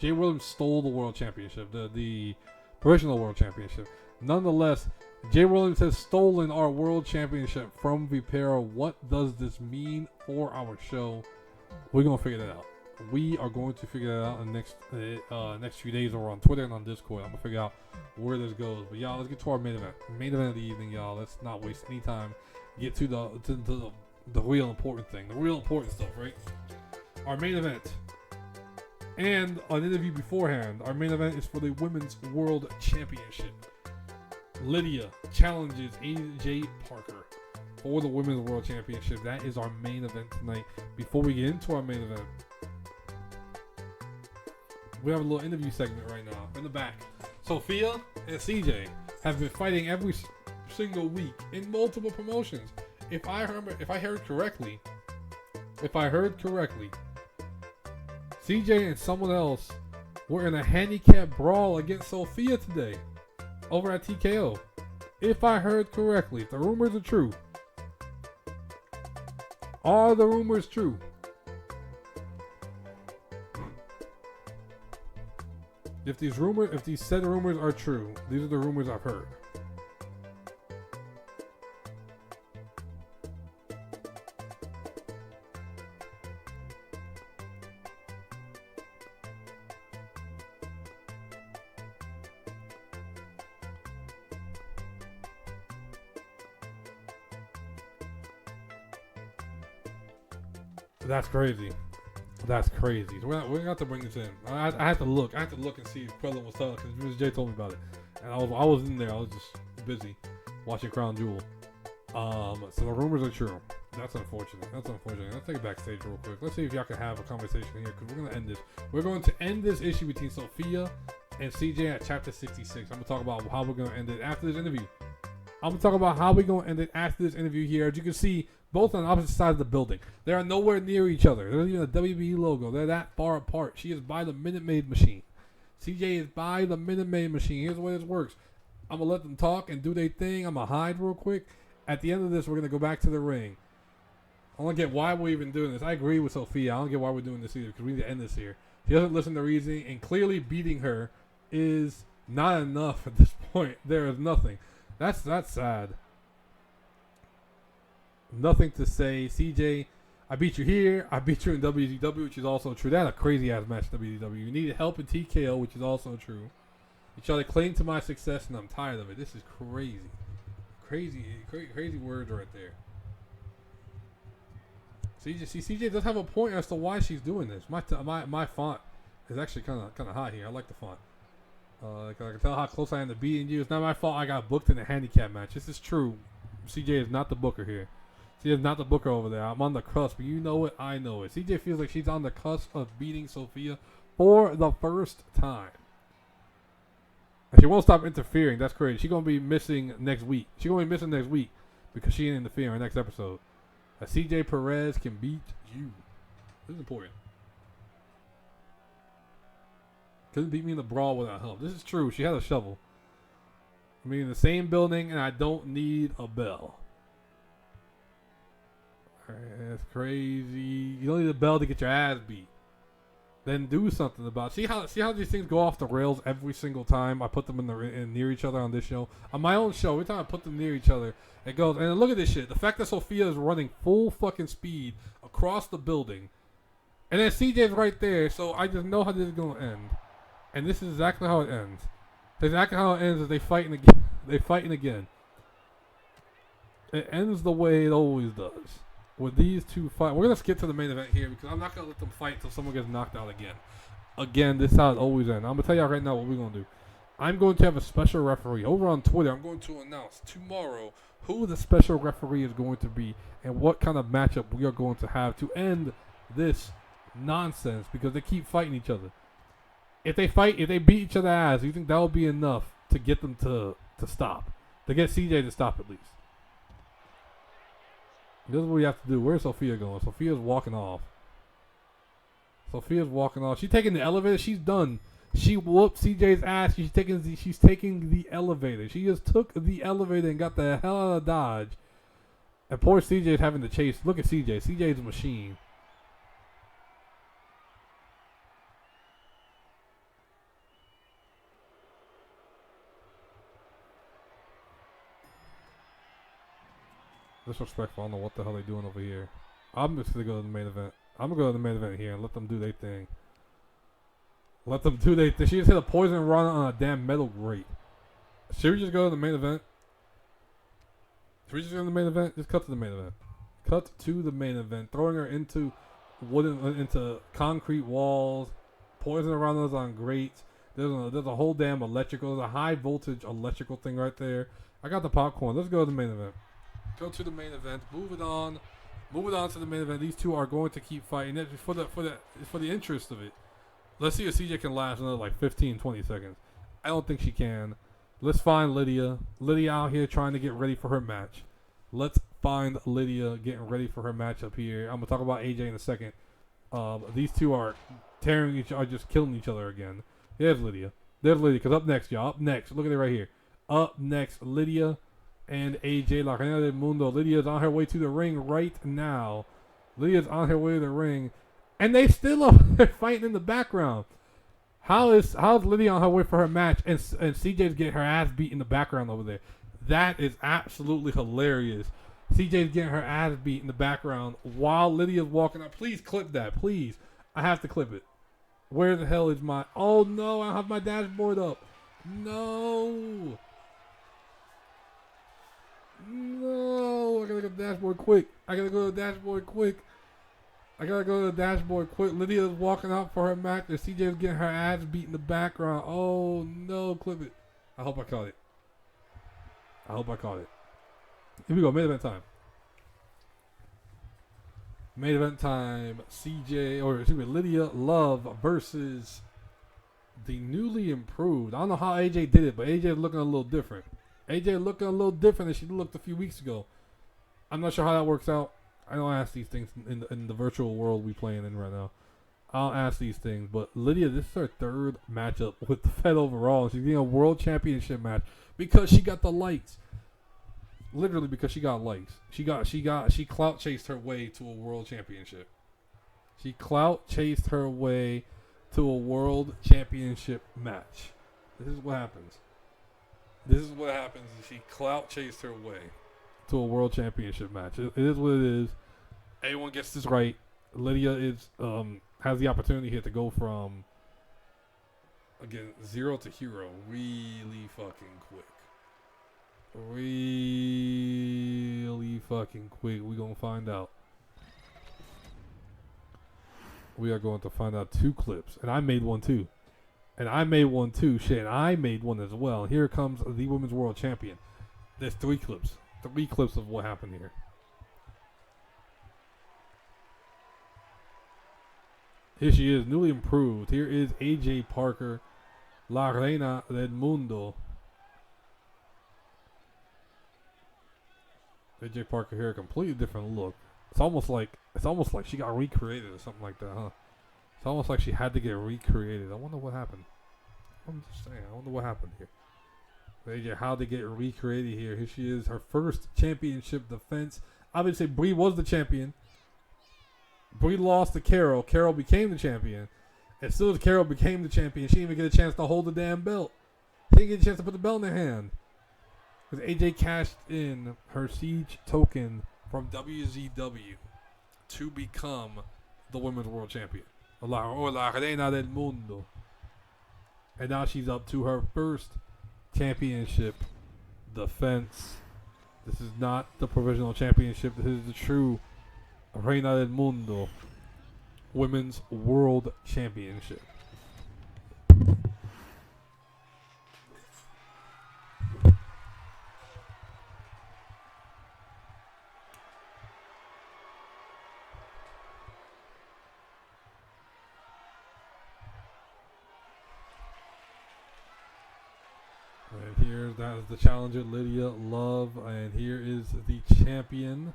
Jay Williams stole the world championship, the professional world championship. Nonetheless, Jay Williams has stolen our world championship from Vipera. What does this mean for our show? We're gonna figure that out. We are going to figure that out in the next few days over on Twitter and on Discord. I'm gonna figure out where this goes. But y'all, let's get to our main event. Main event of the evening, y'all. Let's not waste any time. Get to the real important thing, the real important stuff, right? Our main event. And an interview beforehand. Our main event is for the Women's World Championship. Lydia challenges AJ Parker for the Women's World Championship. That is our main event tonight. Before we get into our main event, we have a little interview segment right now in the back. Sophia and CJ have been fighting every single week in multiple promotions. If I heard correctly, CJ and someone else were in a handicap brawl against Sophia today over at TKO. If I heard correctly, if the rumors are true. Are the rumors true? If these said rumors are true, these are the rumors I've heard. That's crazy. That's crazy. So we're gonna have to bring this in. I have to look. I have to look and see if Krillin was telling, because Jay told me about it, and I was in there. I was just busy watching Crown Jewel. So the rumors are true. That's unfortunate. Let's take it backstage real quick. Let's see if y'all can have a conversation here, because we're gonna end this. We're going to end this issue between Sophia and CJ at chapter 66. I'm gonna talk about how we're gonna end it after this interview. Here. As you can see, both on opposite sides of the building. They are nowhere near each other. There's even a WBE logo. They're that far apart. She is by the Minute Maid machine. CJ is by the Minute Maid machine. Here's the way this works. I'm going to let them talk and do their thing. I'm going to hide real quick. At the end of this, we're going to go back to the ring. I don't get why we're even doing this. I agree with Sophia. I don't get why we're doing this either, because we need to end this here. She doesn't listen to reasoning, and clearly beating her is not enough at this point. There is nothing. That's sad. Nothing to say. CJ, I beat you here. I beat you in WCW, which is also true. That had a crazy ass match in WCW. You needed help in TKO, which is also true. You try to claim to my success, and I'm tired of it. This is crazy. Crazy words right there. CJ does have a point as to why she's doing this. My font is actually kind of hot here. I like the font. I can tell how close I am to beating you. It's not my fault I got booked in a handicap match. This is true. CJ is not the booker here. She is not the booker over there. I'm on the cusp. You know it. I know it. CJ feels like she's on the cusp of beating Sophia for the first time. And she won't stop interfering. That's crazy. She's going to be missing next week. Because she ain't interfering next episode. CJ Perez can beat you. This is important. Couldn't beat me in the brawl without help. This is true. She had a shovel. I mean, in the same building, and I don't need a bell. That's crazy. You don't need a bell to get your ass beat. Then do something about it. See how these things go off the rails every single time I put them in near each other on this show. On my own show, every time I put them near each other, it goes. And look at this shit. The fact that Sophia is running full fucking speed across the building, and then CJ's right there, so I just know how this is gonna end. And this is exactly how it ends. Exactly how it ends is they fighting again. It ends the way it always does. With these two fight, we're gonna skip to the main event here because I'm not gonna let them fight until someone gets knocked out again. Again, this is how it always ends. I'm gonna tell y'all right now what we're gonna do. I'm going to have a special referee over on Twitter. I'm going to announce tomorrow who the special referee is going to be and what kind of matchup we are going to have to end this nonsense because they keep fighting each other. If they beat each other ass, you think that will be enough to get them to stop? To get CJ to stop at least. This is what we have to do. Where's Sophia going? Sophia's walking off. She's taking the elevator. She's done. She whooped CJ's ass. She's taking the elevator. She just took the elevator and got the hell out of Dodge. And poor CJ's having to chase. Look at CJ. CJ's a machine. Disrespectful. I don't know what the hell they're doing over here. I'm just going to go to the main event. I'm going to go to the main event here and let them do their thing. She just hit a poison run on a damn metal grate. Should we just go to the main event? Just cut to the main event. Throwing her into into concrete walls. Poison around us on grates. There's a whole damn electrical. There's a high voltage electrical thing right there. I got the popcorn. Let's go to the main event. Go to the main event. Move it on to the main event. These two are going to keep fighting. It's for the interest of it. Let's see if CJ can last another like 15, 20 seconds. I don't think she can. Let's find Lydia. Lydia out here trying to get ready for her match. Let's find Lydia getting ready for her match up here. I'm gonna talk about AJ in a second. These two are just killing each other again. There's Lydia. Because up next, y'all. Up next. Look at it right here. Up next, Lydia and AJ La Reina del Mundo. Lydia's on her way to the ring right now. And they still are fighting in the background. How's Lydia on her way for her match and CJ's getting her ass beat in the background over there? That is absolutely hilarious. CJ's getting her ass beat in the background while Lydia's walking up. Please clip that, please. I have to clip it. Where the hell is my... Oh no, I have my dashboard up. No, I gotta go to the dashboard quick. Lydia's walking out for her match and CJ's getting her ass beat in the background. Oh no, clip it. I hope I caught it. Here we go, main event time. Lydia Love versus the newly improved. I don't know how AJ did it, but AJ is looking a little different. Than she looked a few weeks ago. I'm not sure how that works out. I don't ask these things in the virtual world we playing in right now. I'll ask these things, but Lydia, this is her third matchup with the Fed overall. She's getting a world championship match because she got the likes. Literally because she got likes. She clout chased her way to a world championship. She match. This is what happens. She clout chased her way to a world championship match. It is what it is. Everyone gets this right. Lydia has the opportunity here to go from again 0 to hero really fucking quick. We're gonna find out. We are going to find out 2 clips, and I made one too. Shit, and I made one as well. Here comes the Women's World Champion. There's 3 clips. 3 clips of what happened here. Here she is, newly improved. Here is AJ Parker, La Reina del Mundo. AJ Parker here, a completely different look. It's almost like she got recreated or something like that, huh? It's almost like she had to get recreated. I wonder what happened. I'm just saying, I wonder what happened here. AJ, how they get recreated here. Here she is, her first championship defense. Obviously, Brie was the champion. Brie lost to Carol. Carol became the champion. As soon as Carol became the champion, she didn't even get a chance to hold the damn belt. She didn't get a chance to put the belt in her hand. Because AJ cashed in her Siege token from WZW to become the Women's World Champion. La Reina del Mundo. And now she's up to her first championship defense. This is not the provisional championship. This is the true Reina del Mundo Women's World Championship. And here, that is the challenger, Lydia Love. And here is the champion.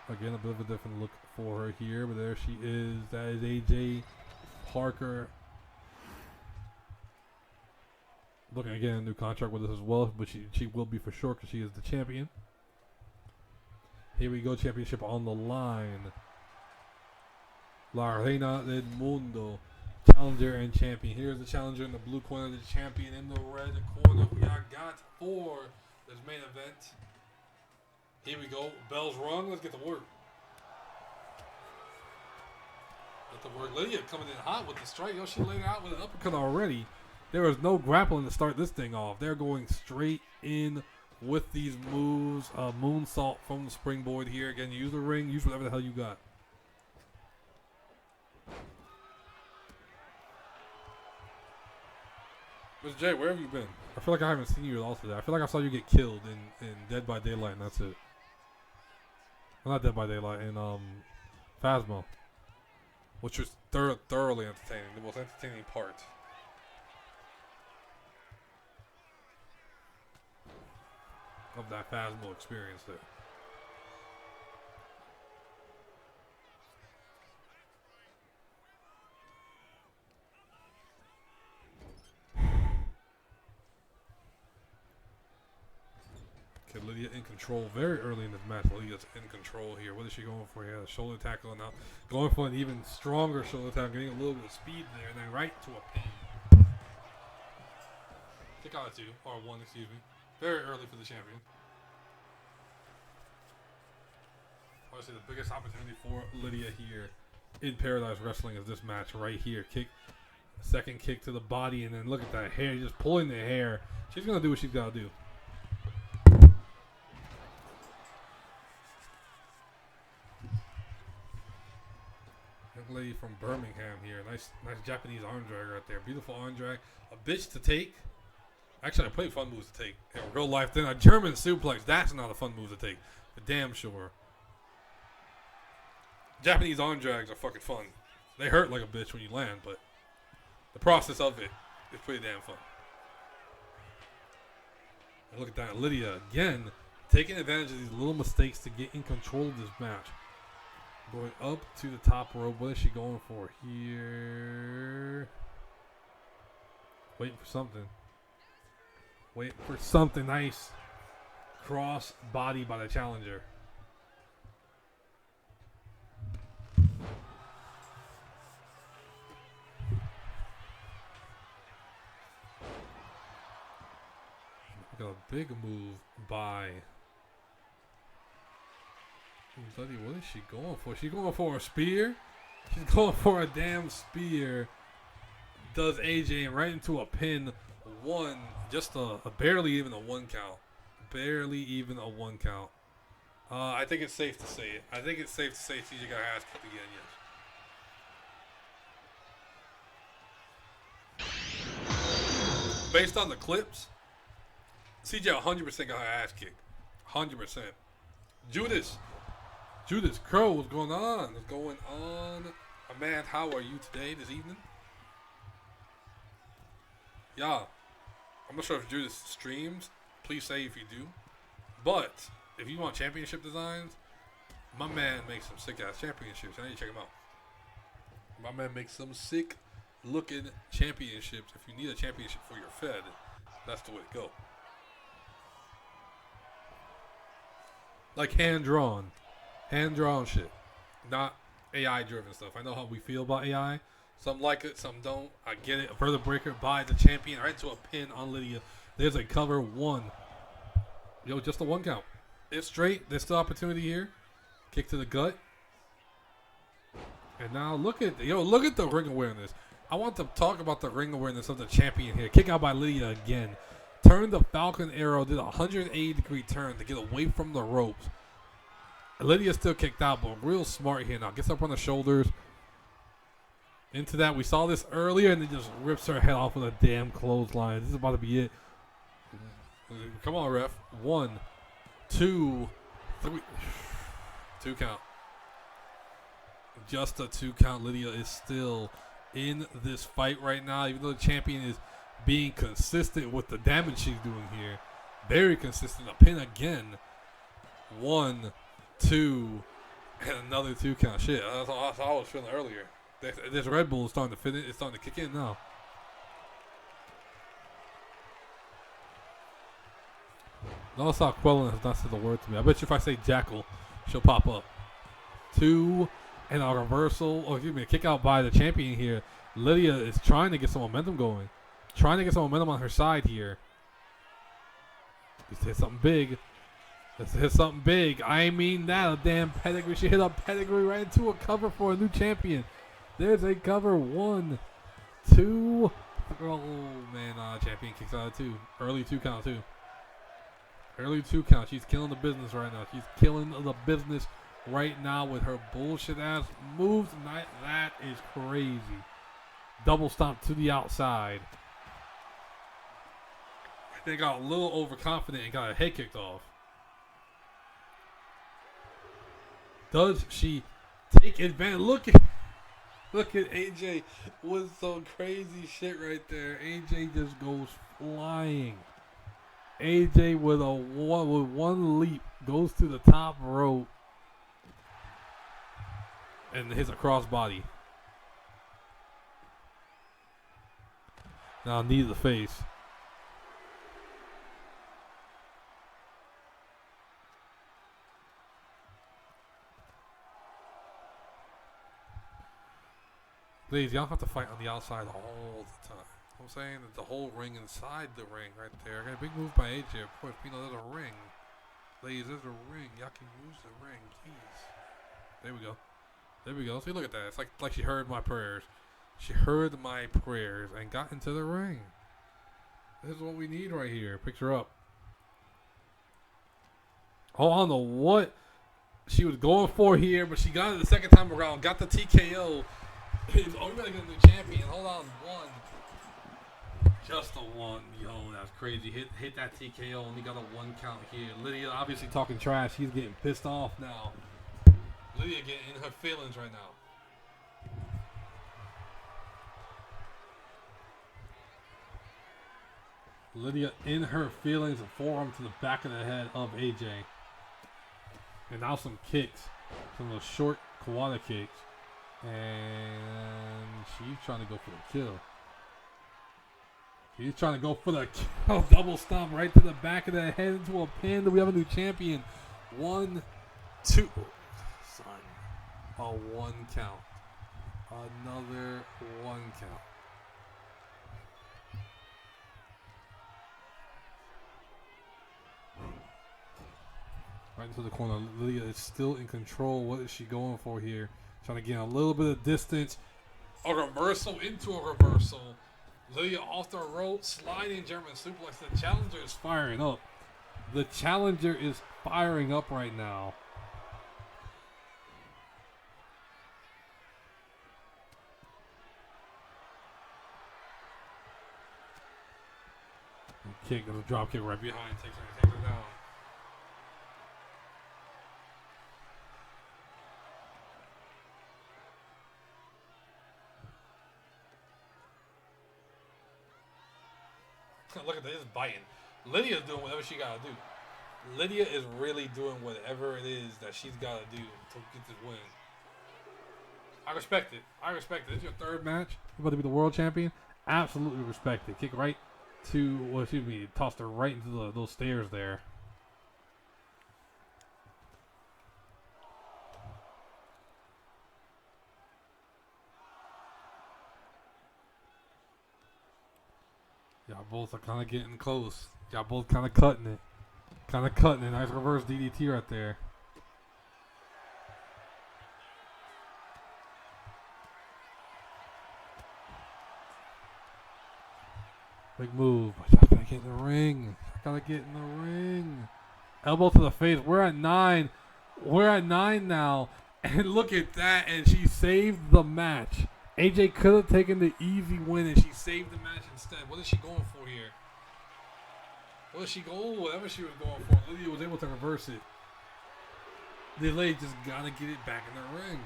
Again, a bit of a different look for her here, but there she is. That is AJ Parker. Looking again, a new contract with us as well, but she will be for sure because she is the champion. Here we go, championship on the line. La Reina del Mundo, challenger and champion. Here's the challenger in the blue corner, the champion in the red corner. We are got for this main event. Here we go. Bell's rung. Let's get to work. Get to work. Lydia coming in hot with the strike. Yo, she laid out with an uppercut already. There was no grappling to start this thing off. They're going straight in with these moves. Moonsault from the springboard here. Again, use the ring. Use whatever the hell you got. Mr. J, where have you been? I feel like I haven't seen you at all today. I feel like I saw you get killed in Dead by Daylight, and that's it. Well, not Dead by Daylight, in Phasmo. Which was thoroughly entertaining. The most entertaining part. Of that Phasmo experience there. Okay, Lydia in control very early in this match. Lydia's in control here. What is she going for here? The shoulder tackle now. Going for an even stronger shoulder tackle. Getting a little bit of speed there. And then right to a pin. Kick out at 2. Or 1, excuse me. Very early for the champion. Obviously the biggest opportunity for Lydia here in Paradise Wrestling is this match right here. Kick. Second kick to the body. And then look at that hair. Just pulling the hair. She's going to do what she's got to do. Lady from Birmingham here. Nice Japanese arm drag right there. Beautiful arm drag. A bitch to take. Actually, I played fun moves to take. In real life, then a German suplex. That's not a fun move to take. For damn sure. Japanese arm drags are fucking fun. They hurt like a bitch when you land, but the process of it is pretty damn fun. And look at that. Lydia, again, taking advantage of these little mistakes to get in control of this match. Going up to the top rope. What is she going for here? Waiting for something. Waiting for something nice. Cross body by the challenger. Got a big move by... What is she going for? She's going for a spear? She's going for a damn spear. Does AJ right into a pin. One. Just a barely even a 1 count. Barely even a 1 count. I think it's safe to say it. I think it's safe to say CJ got her ass kicked again, yes. Based on the clips, CJ 100% got her ass kicked. 100%. Judas Crow, what's going on? What's going on? Man, how are you today, this evening? Yeah. I'm not sure if Judas streams. Please say if you do. But, if you want championship designs, my man makes some sick-ass championships. I need to check them out. My man makes some sick-looking championships. If you need a championship for your Fed, that's the way to go. Like hand-drawn. Hand-drawn shit. Not AI-driven stuff. I know how we feel about AI. Some like it, some don't. I get it. A further breaker by the champion. Right to a pin on Lydia. There's a cover 1. Yo, just a 1 count. It's straight. There's still opportunity here. Kick to the gut. And now look at the ring awareness. I want to talk about the ring awareness of the champion here. Kick out by Lydia again. turned the Falcon Arrow, did a 180-degree turn to get away from the ropes. Lydia still kicked out, but real smart here now. Gets up on the shoulders. Into that, we saw this earlier, and then just rips her head off with a damn clothesline. This is about to be it. Come on, ref. 1, 2, 3. 2 count. Just a 2 count. Lydia is still in this fight right now, even though the champion is being consistent with the damage she's doing here. Very consistent. A pin again. 1, 2, and another 2 count. Shit, that's how I was feeling earlier. This Red Bull is starting to fit in. It's starting to kick in now. Notice how Quellen has not said the word to me. I bet you if I say Jackal, she'll pop up. 2 and a reversal. Or excuse me, a kick out by the champion here. Lydia is trying to get some momentum going. Trying to get some momentum on her side here. Let's hit something big. Let's hit something big. I mean that. A damn pedigree. She hit a pedigree right into a cover for a new champion. There's a cover. 1, 2. Oh, man. Champion kicks out of 2. Early 2 count, too. Early 2 count. She's killing the business right now. She's killing the business right now with her bullshit ass moves. That is crazy. Double stomp to the outside. They got a little overconfident and got a head kicked off. Does she take advantage? Look at AJ with some crazy shit right there. AJ just goes flying. AJ with one leap goes to the top rope and hits a crossbody. Now knee to the face. Please, y'all have to fight on the outside all the time. I'm saying that the whole ring inside the ring right there. Got a big move by AJ. Of course, you know there's a ring. Ladies, there's a ring. Y'all can use the ring, please. There we go. There we go. See, look at that. It's like she heard my prayers. She heard my prayers and got into the ring. This is what we need right here. Picks her up. Oh, I don't know what she was going for here, but she got it the second time around. Got the TKO. Oh, we better get a new champion. Hold on. 1. Just a 1. Yo, that's crazy. Hit that TKO. Only got a 1 count here. Lydia obviously talking trash. She's getting pissed off now. Lydia getting in her feelings right now. Lydia in her feelings. A forearm to the back of the head of AJ. And now some kicks. Some of those short Kawada kicks. And she's trying to go for the kill. She's trying to go for the kill. Double stomp right to the back of the head into a pin. Do we have a new champion? 1, 2. Son. A 1 count. Another 1 count. Right into the corner. Lydia is still in control. What is she going for here? Trying to gain a little bit of distance. A reversal into a reversal. Lydia off the rope. Sliding German suplex. The challenger is firing up. The challenger is firing up right now. Kick, there's a drop kick right behind. Takes her down. Look at this, biting. Lydia's doing whatever she gotta do. Lydia is really doing whatever it is that she's gotta do to get this win. I respect it. This is your 3rd match. You're about to be the world champion. Absolutely respect it. Kick right to, well, excuse me, tossed her right into those stairs there. Y'all both are kind of getting close. Y'all both kind of cutting it. Nice reverse DDT right there. Big move. I gotta get in the ring. I gotta get in the ring. Elbow to the face. We're at 9. We're at 9 now. And look at that. And she saved the match. AJ could have taken the easy win, and she saved the match instead. What is she going for here? What is she going? Whatever she was going for, Lydia was able to reverse it. The lady just gotta get it back in the ring.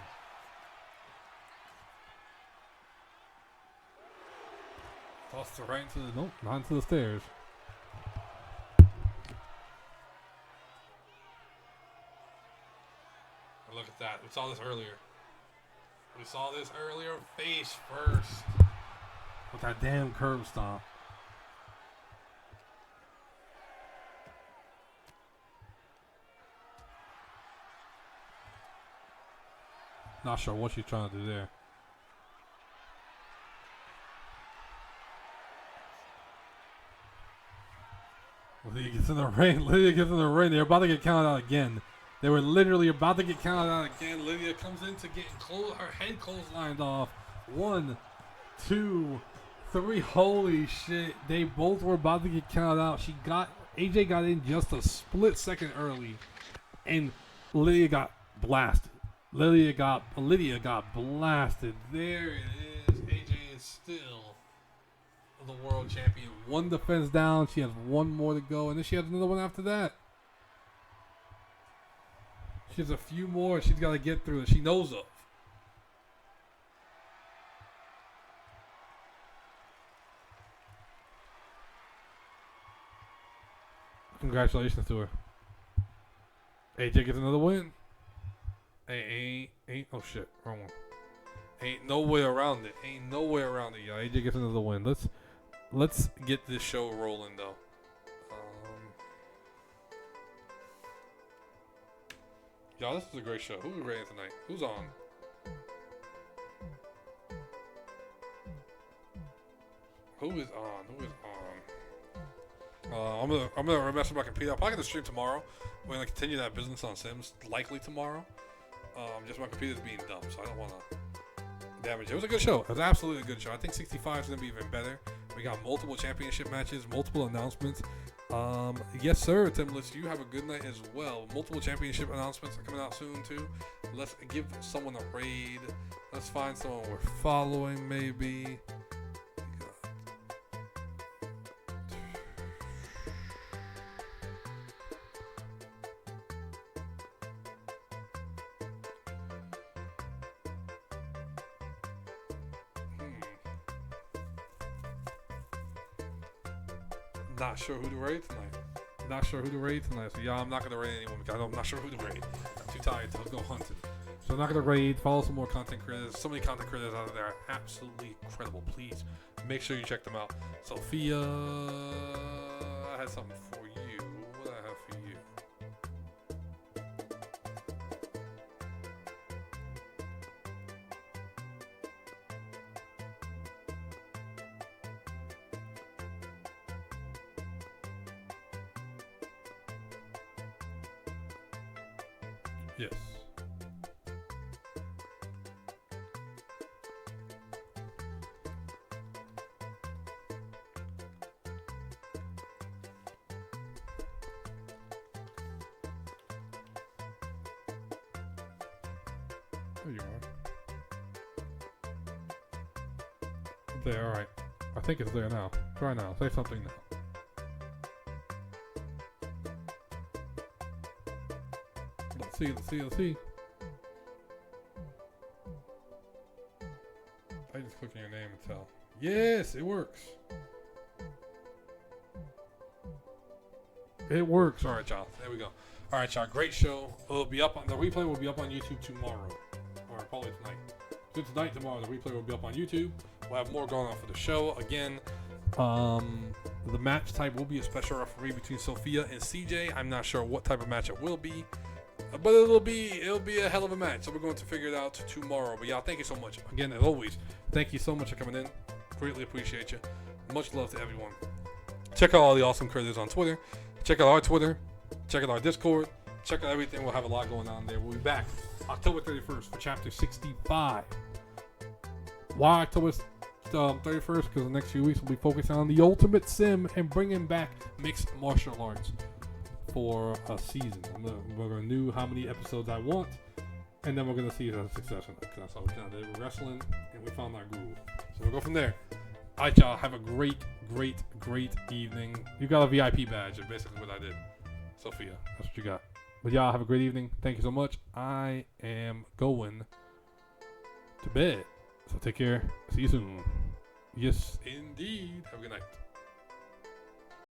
Tossed her right into the not into the stairs. Look at that. We saw this earlier. Face first. With that damn curb stomp. Not sure what she's trying to do there. Lydia gets in the ring. They're about to get counted out again. They were literally about to get counted out again. Lydia comes in to get her head clotheslined off. 1, 2, 3. Holy shit. They both were about to get counted out. AJ got in just a split second early. And Lydia got blasted. Lydia got blasted. There it is. AJ is still the world champion. 1 defense down. She has 1 more to go. And then she has another one after that. She has a few more she's got to get through that she knows of. Congratulations to her. AJ gets another win. Ain't oh shit, wrong one. Ain't no way around it. Y'all. AJ gets another win. Let's get this show rolling though. Y'all, this is a great show. Who's rating tonight? Who's on? Who is on? I'm gonna mess with my computer. I'm probably gonna stream tomorrow. We're gonna continue that business on Sims likely tomorrow. Just my computer's being dumb, so I don't wanna damage it. It was a good show. It was absolutely a good show. I think 65 is gonna be even better. We got multiple championship matches, multiple announcements. Yes, sir, Timless, you have a good night as well. Multiple championship announcements are coming out soon, too. Let's give someone a raid. Let's find someone we're following, maybe. Not sure who to raid tonight. So yeah, I'm not gonna raid anyone because I'm not sure who to raid. I'm too tired to go hunting. So I'm not gonna raid. Follow some more content creators. So many content creators out there are absolutely incredible. Please make sure you check them out. Sophia, I had something for you. What did I have for you? Yes. There you are. There, alright. I think it's there now. Try now. Say something now. Let's see. I just click on your name and tell. Yes, it works. It works. All right, y'all. There we go. All right, y'all. Great show. It'll be up on the replay. Will be up on YouTube tomorrow, or probably tonight. Good tonight, tomorrow. The replay will be up on YouTube. We'll have more going on for the show. Again, the match type will be a special referee between Sophia and CJ. I'm not sure what type of match it will be. But it'll be a hell of a match, so we're going to figure it out tomorrow. But y'all, thank you so much. Again, as always, thank you so much for coming in. Greatly appreciate you. Much love to everyone. Check out all the awesome creators on Twitter. Check out our Twitter. Check out our Discord. Check out everything. We'll have a lot going on there. We'll be back October 31st for Chapter 65. Why October 31st, because the next few weeks we'll be focusing on the Ultimate Sim and bringing back mixed martial arts for a season. We're going to do how many episodes I want, and then we're going to see the success in it. That's how we kind of did with wrestling, and we found our groove. So we'll go from there. All right, y'all. Have a great evening. You got a VIP badge. That's basically what I did. Sophia, that's what you got. But y'all have a great evening. Thank you so much. I am going to bed. So take care. See you soon. Yes, indeed. Have a good night.